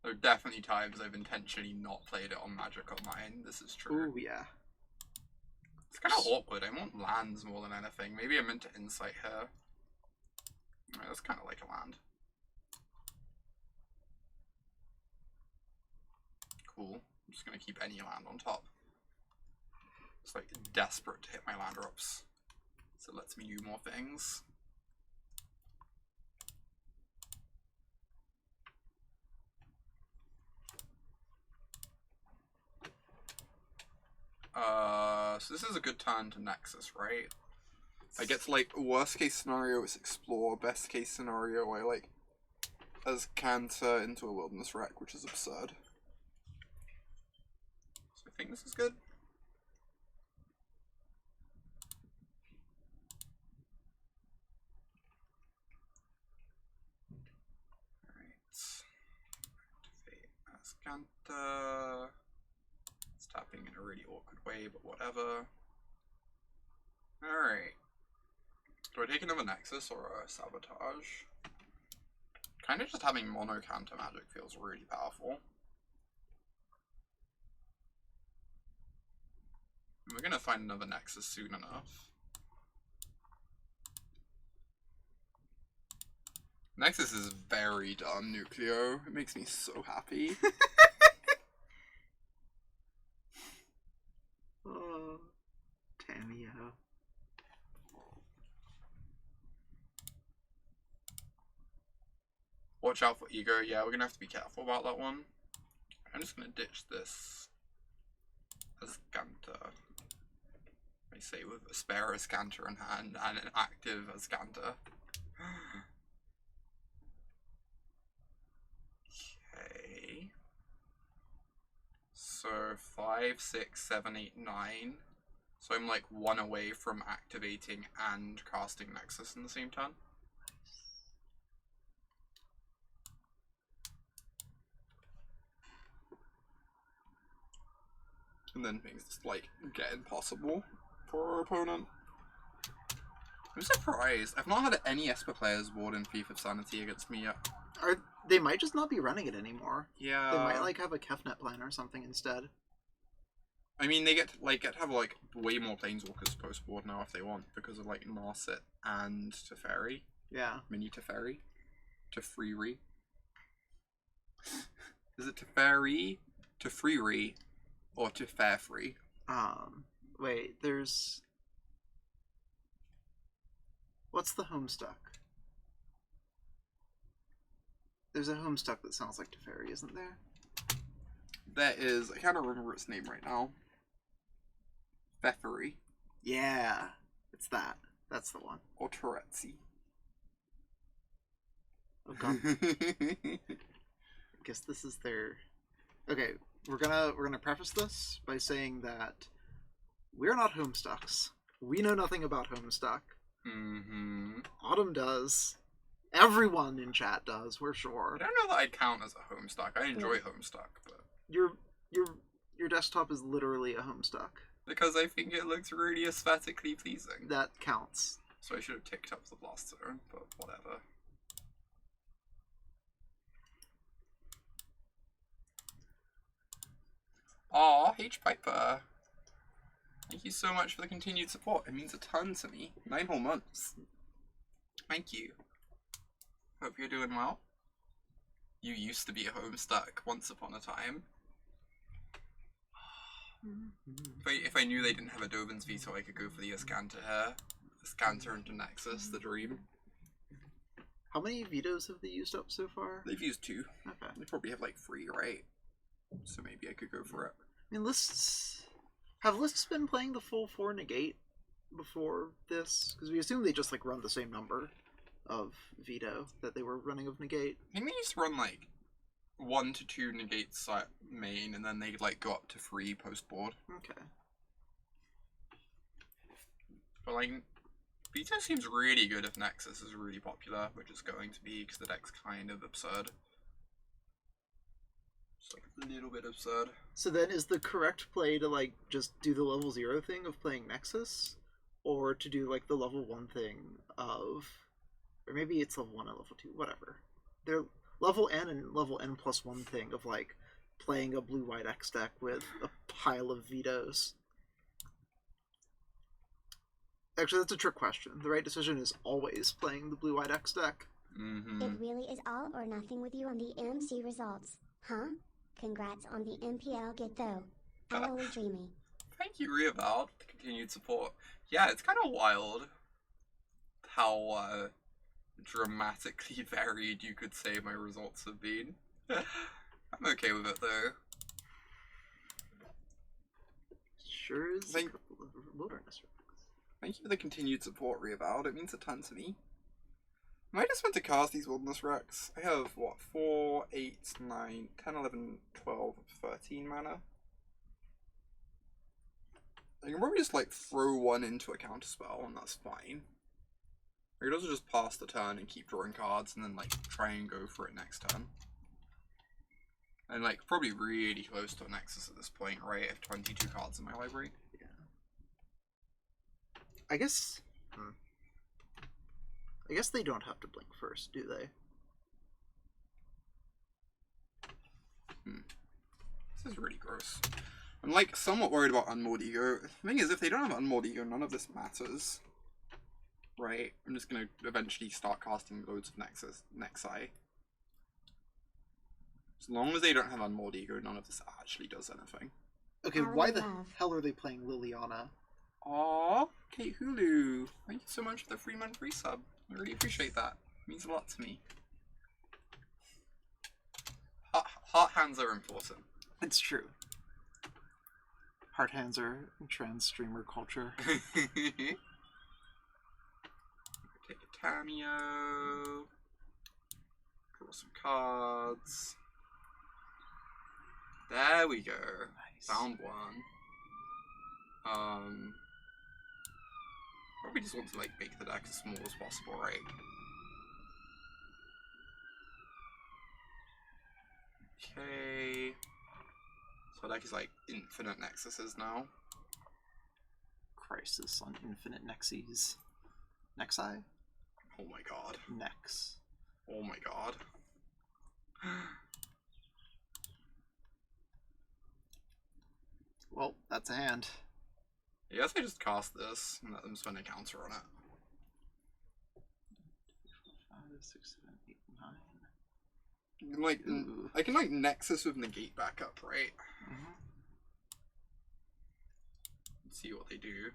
There are definitely times I've intentionally not played it on Magic Online. This is true. Oh yeah. It's kind of awkward. I want lands more than anything. Maybe I'm into Insight here. Right, that's kind of like a land. Cool. I'm just going to keep any land on top. It's like desperate to hit my land drops. So it lets me do more things. So this is a good turn to Nexus, right? I get to, like, worst case scenario is explore, best case scenario I, like, Azcanta into a Wilderness Rec, which is absurd. So I think this is good. Alright. Activate Azcanta. It's tapping in a really awkward way, but whatever. Alright. Do I take another Nexus or a Sabotage? Kind of just having mono counter magic feels really powerful. We're gonna find another Nexus soon enough. Nexus is very done, Nucleo. It makes me so happy. Oh, Tamiyo. Watch out for Ego. Yeah, we're gonna have to be careful about that one. I'm just gonna ditch this Azcanta. I say with a spare Azcanta in hand and an active Azcanta. Okay. So 5, 6, 7, 8, 9. So I'm like 1 away from activating and casting Nexus in the same turn. And then things just like get impossible for our opponent. I'm surprised. I've not had any Esper players board in Thief of Sanity against me yet. They might just not be running it anymore. Yeah. They might like have a Kefnet plan or something instead. I mean, they get to have like way more Planeswalkers post board now if they want because of like Narset and Teferi. Yeah. Mini Teferi. Teferi. Is it Teferi? Teferi? Or Teferi? Wait, there's... What's the Homestuck? There's a Homestuck that sounds like Teferi, isn't there? There is. I can't remember its name right now. Teferi. Yeah, it's that. That's the one. Or Touretzi. Oh god. I guess this is their... Okay, we're gonna preface this by saying that we're not Homestucks. We know nothing about Homestuck. Mm-hmm. Autumn does. Everyone in chat does, we're sure. I don't know that I'd count as a Homestuck. I enjoy Homestuck, but... Your desktop is literally a Homestuck. Because I think it looks really aesthetically pleasing. That counts. So I should have ticked up the Blaster, but whatever. Aw, H. Piper. Thank you so much for the continued support. It means a ton to me. 9 whole months. Thank you. Hope you're doing well. You used to be a Homestuck once upon a time. If I knew they didn't have a Dovin's Veto, I could go for the Azcanta here. Azcanta into Nexus, the dream. How many vetoes have they used up so far? They've used 2. Okay. They probably have like 3, right? So maybe I could go for it. I mean, have lists been playing the full 4 negate before this? Because we assume they just like run the same number of veto that they were running of negate. I think they used to run like 1 to 2 negates main, and then they'd like go up to 3 post board. Okay. But like, veto seems really good if Nexus is really popular, which is going to be because the deck's kind of absurd. Just like a little bit absurd. So then is the correct play to like just do the level 0 thing of playing Nexus? Or to do like the level 1 thing of... Or maybe it's level 1 and level 2, whatever. They're level N and level N plus 1 thing of like playing a blue-white X deck with a pile of vetoes. Actually, that's a trick question. The right decision is always playing the blue-white X deck. Mm-hmm. It really is all or nothing with you on the MC results, huh? Congrats on the MPL get though. I'm only dreaming. Thank you, Reavowed, for the continued support. Yeah, it's kind of wild how dramatically varied you could say my results have been. I'm okay with it though. Sure is a couple of Wilderness Reclamation. Thank you for the continued support, Reavowed. It means a ton to me. I might just want to cast these Wilderness Recs. I have, what, 4, 8, 9, 10, 11, 12, 13 mana. I can probably just, like, throw 1 into a counterspell, and that's fine. I could also just pass the turn and keep drawing cards, and then, like, try and go for it next turn. And, like, probably really close to a Nexus at this point, right? I have 22 cards in my library. Yeah. I guess they don't have to blink first, do they? This is really gross. I'm like somewhat worried about Unmoored Ego. The thing is, if they don't have Unmoored Ego, none of this matters. Right? I'm just gonna eventually start casting loads of Nexi. As long as they don't have Unmoored Ego, none of this actually does anything. Okay, why the hell are they playing Liliana? Aww, Kate Hulu. Thank you so much for the 3-month resub. I really appreciate that. It means a lot to me. Heart hands are important. It's true. Heart hands are trans streamer culture. Take a Tamiyo. Draw some cards. There we go. Nice. Found one. Probably just want to like make the deck as small as possible, right? Okay. So the deck is like infinite Nexuses now. Crisis on infinite Nexes. Nexi? Oh my god. Nex. Oh my god. Well, that's a hand. I guess I just cast this and let them spend a counter on it. 5, 6, 7, 8, 9. Like, Ooh. I can like Nexus with Negate back up, right? Mm-hmm. Let's see what they do.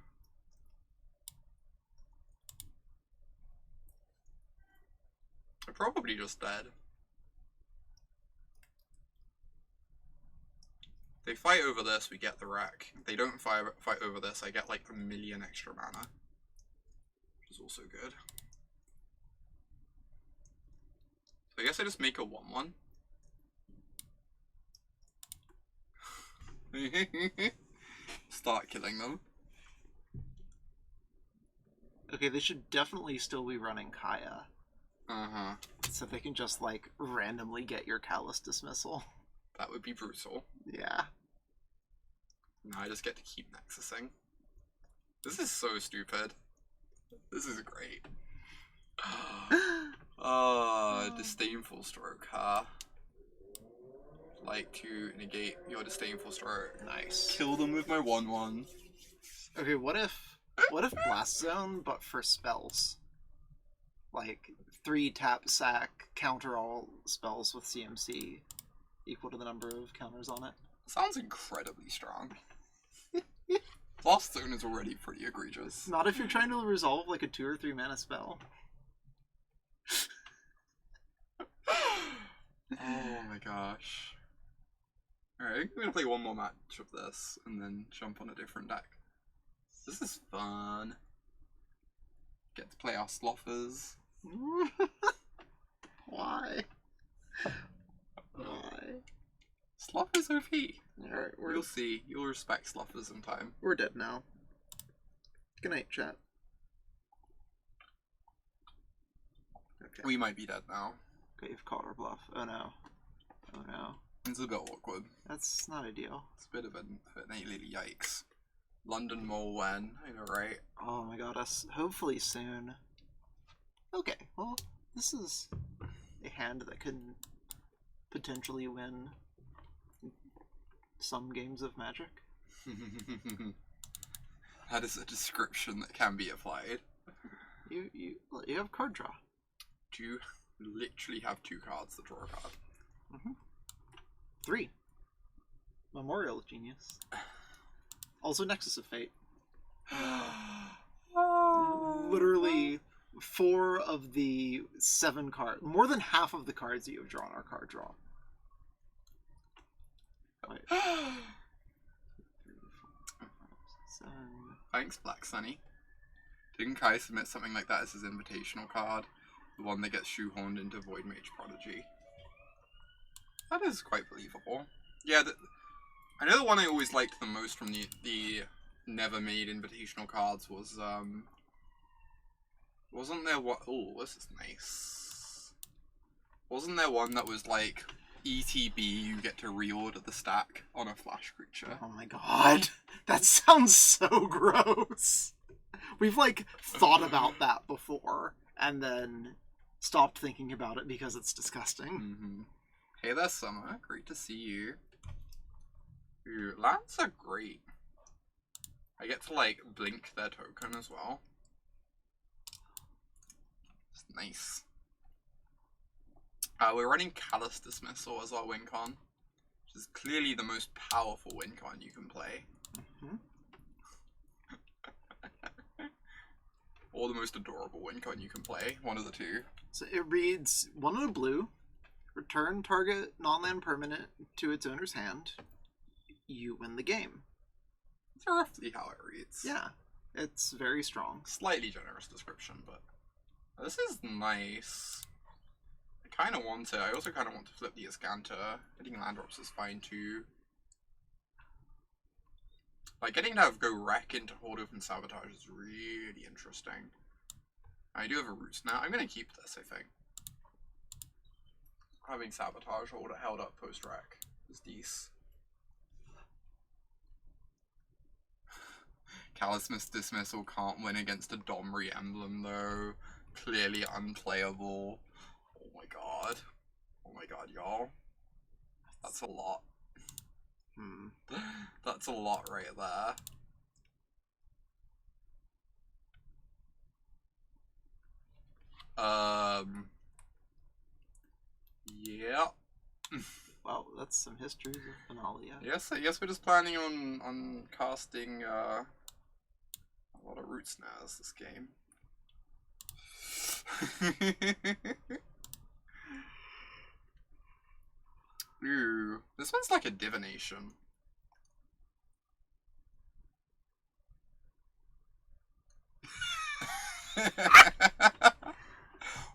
They're probably just dead. They fight over this, we get the wreck. If they don't fight over this, I get like 1 million extra mana. Which is also good. So I guess I just make a 1/1. Start killing them. Okay, they should definitely still be running Kaya. Uh-huh. So they can just, like, randomly get your Callous Dismissal. That would be brutal. Yeah. Now I just get to keep Nexusing. This is so stupid. This is great. Disdainful Stroke, huh? Like to negate your Disdainful Stroke. Nice. Kill them with my 1/1. Okay, what if Blast Zone, but for spells? Like, 3 tap sack, counter all spells with CMC, equal to the number of counters on it. Sounds incredibly strong. Blast Zone is already pretty egregious. Not if you're trying to resolve like a 2 or 3 mana spell. Oh my gosh. Alright, we're gonna play one more match of this, and then jump on a different deck. This is fun. Get to play our Slothers. Why? Why? Slothers OP. Alright, You'll see. You'll respect Slothers in time. we're dead now. Good night, chat. Okay. We might be dead now. Okay, you've called our bluff. Oh no. Oh no. It's a bit awkward. That's not ideal. It's a bit of an yikes. London Mole when, I know, right? Oh my god, us hopefully soon. Okay, well, this is a hand that could potentially win some games of Magic. That is a description that can be applied. You have card draw. You literally have 2 cards that draw a card. 3. Memorial Genius. Also Nexus of Fate. Literally 4 of the 7 cards. More than half of the cards that you have drawn are card draw. Wait. 3, 4, 5, 7. Thanks, Black Sunny. Didn't Kai submit something like that as his invitational card? The one that gets shoehorned into Void Mage Prodigy. That is quite believable. Yeah, I know the one I always liked the most from the never made invitational cards was, wasn't there what? Oh, this is nice. Wasn't there one that was like, ETB, you get to reorder the stack on a flash creature? Oh my god. That sounds so gross. We've like thought about that before and then stopped thinking about it because it's disgusting. Hey there, Summer. Great to see you. Ooh, lands are great. I get to like blink their token as well. It's nice. We're running Callous Dismissal as our win con, which is clearly the most powerful win con you can play. Or the most adorable win con you can play. One of the two. So it reads 1 in a blue, return target non-land permanent to its owner's hand. You win the game. That's roughly how it reads. Yeah, it's very strong. Slightly generous description, but this is nice. I kind of want it. I also kind of want to flip the Azcanta. Getting land drops is fine too. Like, getting to have go wreck into Hold Open Sabotage is really interesting. I do have a Root Snare. I'm going to keep this, I think. Having Sabotage held up post-wreck is decent. Callous Dismissal can't win against a Domri emblem, though. Clearly unplayable. Oh my god. Oh my god, y'all. That's a lot. That's a lot right there. Yeah. Wow, that's some histories of Finalia. Yes, I guess we're just planning on casting a lot of Root Snares this game. Ooh, this one's like a divination.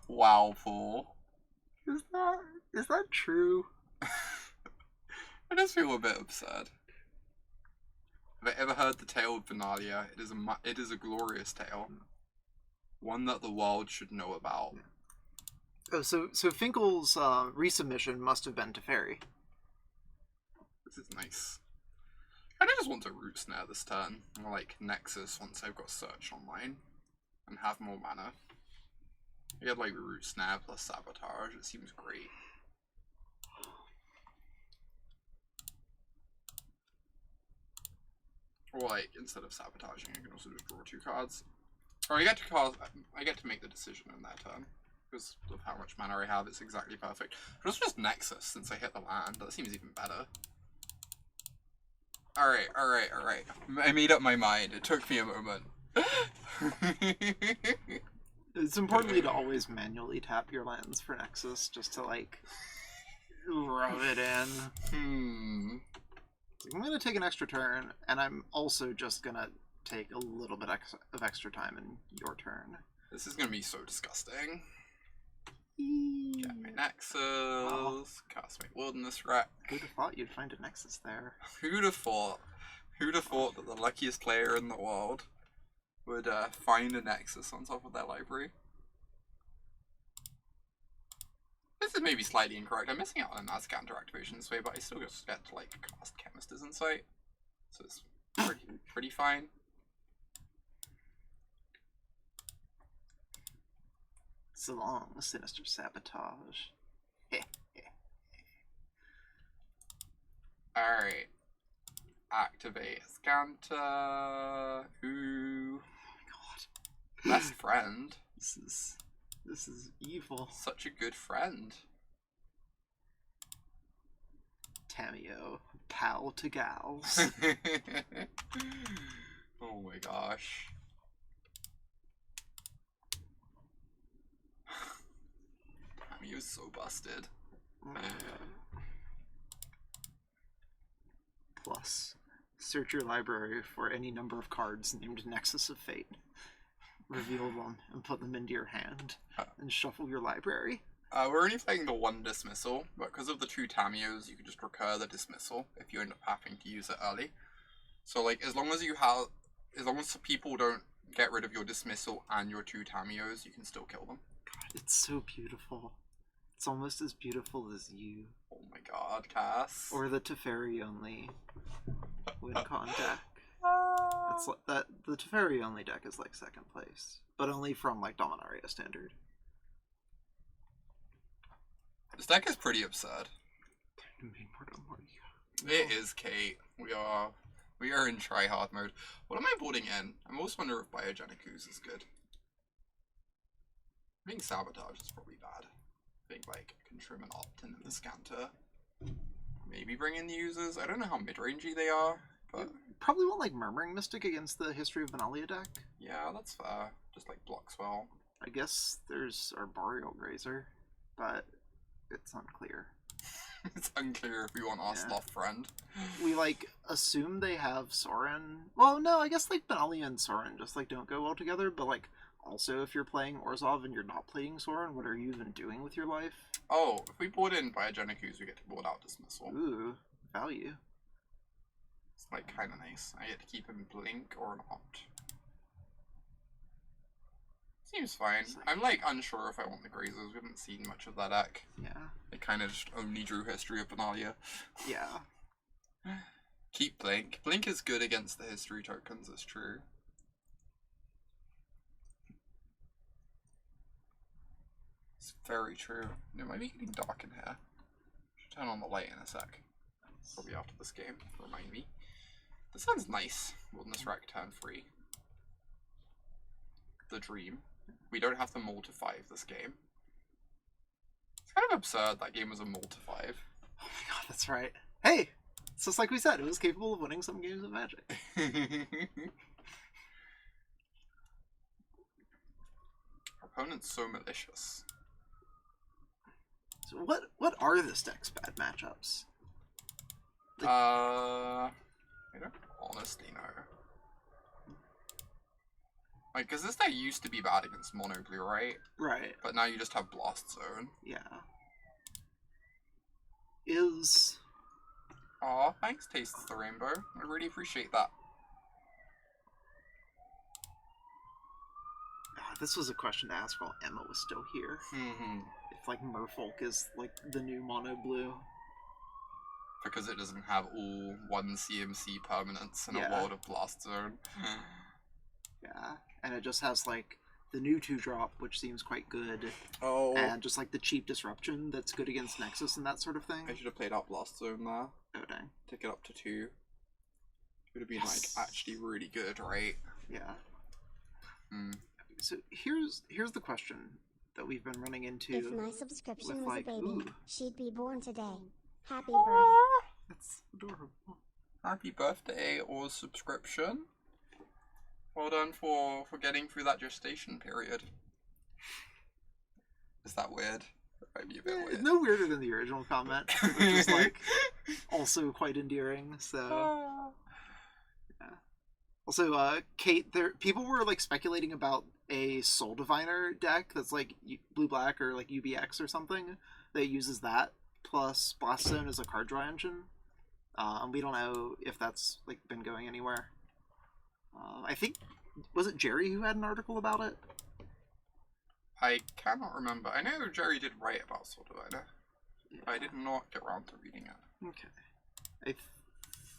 Wow, Paul. Is that true? I just feel a bit absurd. Have I ever heard the tale of Benalia? It is a glorious tale. One that the world should know about. Oh, so Finkel's resubmission must have been to Fairy. This is nice. I just want to Root Snare this turn. Or like Nexus once I've got Search online. And have more mana. I get like Root Snare plus Sabotage. It seems great. Or like, instead of sabotaging, I can also just draw 2 cards. Or I get to make the decision in that turn. Because of how much mana I have, it's exactly perfect. But it's just Nexus since I hit the land. That seems even better. Alright. I made up my mind. It took me a moment. It's importantly to always manually tap your lands for Nexus, just to, like, rub it in. I'm gonna take an extra turn, and I'm also just gonna take a little bit of extra time in your turn. This is gonna be so disgusting. Yeah. Get my Nexus, cast my Wilderness Rec. Who'd have thought you'd find a Nexus there? Who'd have thought? Who'd have thought that the luckiest player in the world would find a Nexus on top of their library? This is maybe slightly incorrect. I'm missing out on an Azcanta activation this way, but I still just get to, like, cast Chemister's Insight. So it's pretty fine. So long, Sinister Sabotage. Alright. Activate Azcanta. Ooh. Oh my god. Best friend. This is evil. Such a good friend. Tamiyo, pal to gals. Oh my gosh. Tamiyo's so busted. Plus, search your library for any number of cards named Nexus of Fate. Reveal them and put them into your hand, and shuffle your library. We're only playing the one dismissal, but because of the two Tamiyos, you can just recur the dismissal if you end up having to use it early. So, like, as long as people don't get rid of your dismissal and your two Tamiyos, you can still kill them. God, it's so beautiful. It's almost as beautiful as you. Oh my god, Cass. Or the Teferi only win con deck. That's like that. The Teferi only deck is like second place, but only from like Dominaria standard. This deck is pretty absurd. It is, Kate. We are in try-hard mode. What am I boarding in? I almost wonder if Biogenic Ooze is good. I think Sabotage is probably bad. I think, like, I can trim an opt in the Azcanta. Maybe bring in the users. I don't know how mid-rangey they are, but... You probably want, like, Murmuring Mystic against the History of Benalia deck. Yeah, that's fair. Just, like, blocks well. I guess there's Arboreal Grazer, but it's unclear. It's unclear if we want our sloth friend. We, like, assume they have Sorin. Well, no, I guess, like, Benalia and Sorin just, like, don't go well together, but, like, also, if you're playing Orzhov and you're not playing Sorin, what are you even doing with your life? Oh, if we board in Biogenic Ooze, we get to board out Dismissal. Ooh, value. It's, like, kind of nice. I get to keep him Blink or an Opt. Seems fine. I'm, like, unsure if I want the Grazers. We haven't seen much of that deck. Yeah. They kind of just only drew History of Benalia. Yeah. Keep Blink. Blink is good against the history tokens, it's true. It's very true. It might be getting dark in here. Should turn on the light in a sec. Probably after this game. Remind me. This sounds nice. Wilderness Rec turn 3. The dream. We don't have to mull to 5 this game. It's kind of absurd that game was a mull to 5. Oh my god, that's right. Hey! It's just like we said, it was capable of winning some games of Magic. Our opponent's so malicious. So what are this deck's bad matchups? Like, I don't honestly know. Like, because this deck used to be bad against mono blue, right? Right. But now you just have Blast Zone. Yeah. Aw, thanks, Tastes the Rainbow. I really appreciate that. This was a question to ask while Emma was still here. If, like, Merfolk is, like, the new mono blue. Because it doesn't have all 1 CMC permanents in a world of Blast Zone. Yeah, and it just has, like, the new 2-drop, which seems quite good. Oh. And just, like, the cheap Disruption that's good against Nexus and that sort of thing. I should have played out Blast Zone there. Oh, dang. Take it up to 2. It would have been, like, actually really good, right? Yeah. So here's the question that we've been running into. If my subscription with, was like, a baby, ooh. she'd be born today. Happy birth. That's adorable. Happy birthday or subscription. Well done for getting through that gestation period. Is that weird? That might be a bit weird. It's no weirder than the original comment, which is like also quite endearing. So yeah. Also, Kate, people were like speculating about a Soul Diviner deck that's like blue black or like UBX or something that uses that plus Blast Zone as a card draw engine. We don't know if that's like been going anywhere. I think, was it Jerry who had an article about it? I cannot remember. I know Jerry did write about Soul Diviner. Yeah. I did not get around to reading it. Okay. I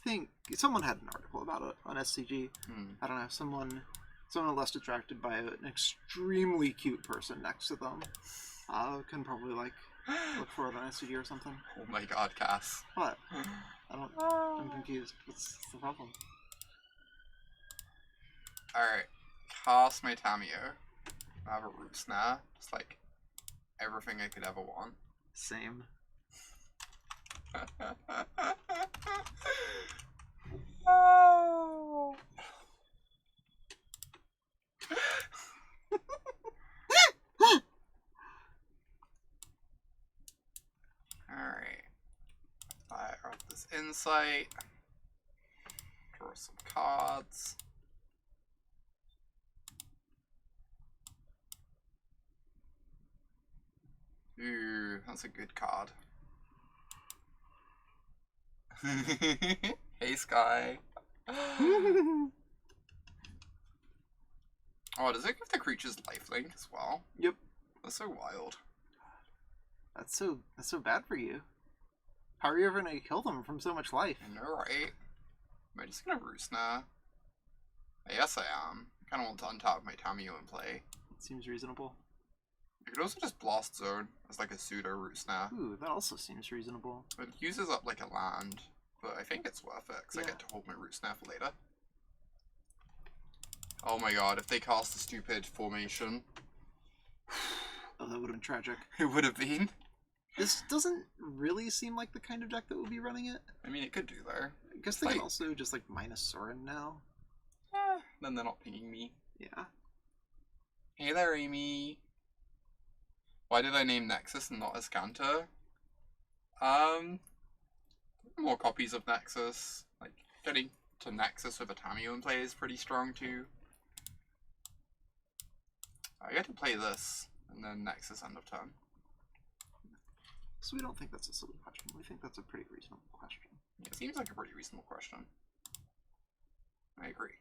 think someone had an article about it on SCG. I don't know, someone less distracted by an extremely cute person next to them can probably like look for it on SCG or something. Oh my god, Cass. What? I'm confused. What's the problem? Alright. Cast my Tamiyo. I have a Root Snare. Just like everything I could ever want. Same. Oh. Alright. Fire up this insight. Draw some cards. Ooh, that's a good card. Hey, Sky. Oh, does it give the creatures lifelink as well? Yep. That's so wild. That's so bad for you. How are you ever gonna kill them from so much life? I know, right? Am I just gonna Root Snare? Yes, I am. I kinda want to untap my Tamiyo and play. It seems reasonable. I could also just Blast Zone as like a pseudo Root Snare. Ooh, that also seems reasonable. It uses up like a land, but I think it's worth it because I get to hold my Root Snare for later. Oh my god, if they cast a stupid formation. Oh, that would have been tragic. It would have been. This doesn't really seem like the kind of deck that would be running it. I mean, it could do though. I guess they can also just like minus Sorin now. Then they're not pinging me. Yeah. Hey there, Amy. Why did I name Nexus and not Azcanta? More copies of Nexus. Like, getting to Nexus with a Tamiyo in play is pretty strong too. I get to play this, and then Nexus end of turn. So we don't think that's a silly question. We think that's a pretty reasonable question. Yeah, it seems like a pretty reasonable question. I agree.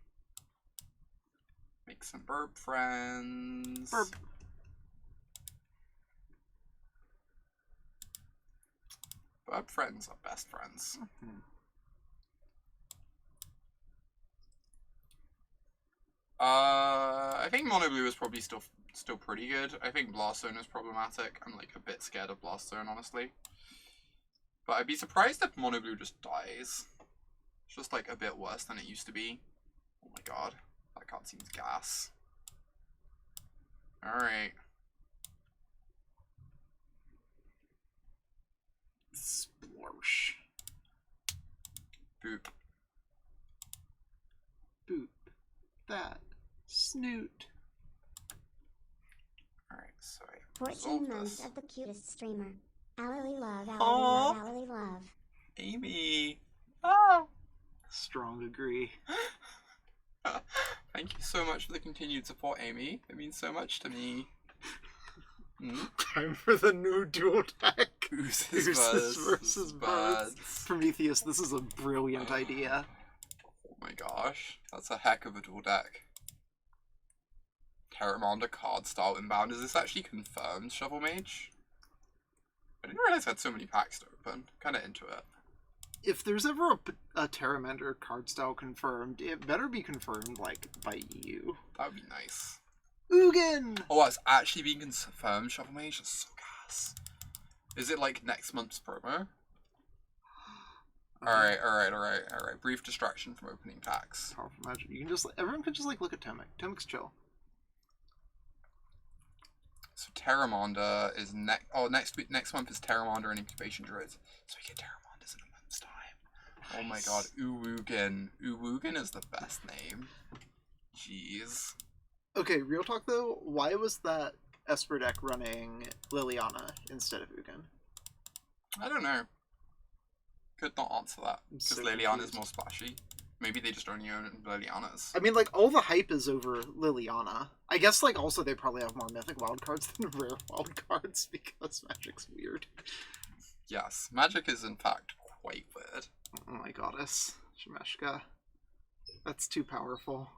Make some burp friends. Burp. Burp friends are best friends. Mm-hmm. I think Mono Blue is probably still pretty good. I think Blast Zone is problematic. I'm like a bit scared of Blast Zone, honestly. But I'd be surprised if Mono Blue just dies. It's just like a bit worse than it used to be. Oh my god, that card seems gas. Alright. Splorsh. Boop. Boop. That. Snoot. Alright, so I 14 months of the cutest streamer. Hourly love, hourly Aww. love, hourly love. Amy. Oh. Strong agree. Thank you so much for the continued support, Amy. It means so much to me. Time for the new dual deck. Oozes versus birds. Prometheus, this is a brilliant idea. Oh my gosh, that's a heck of a dual deck. Terramander card style inbound. Is this actually confirmed, Shovel Mage? I didn't realize I had so many packs to open. Kind of into it. If there's ever a Terramander card style confirmed, it better be confirmed, like, by you. That would be nice. Ugin! Oh, it's actually being confirmed, Shovel Mage? That's so gas. Is it like next month's promo? Okay. Alright. Brief distraction from opening packs. Powerful magic. You can just, everyone can just, like, look at Temic. Temic's chill. So Terramander is next month is Terramander and Incubation Druids. So we get Terramanders in a month's time. Oh my god, Uwugan. Uwugan is the best name. Jeez. Okay, real talk though, why was that Esper deck running Liliana instead of Ugin? I don't know. Could not answer that. I'm Because so Liliana's confused. more splashy. Maybe they just only own Liliana's. I mean, like, all the hype is over Liliana. I guess, like, also they probably have more mythic wildcards than rare wildcards because Magic's weird. Yes, Magic is in fact quite weird. Oh my goddess. Shemeshka. That's too powerful.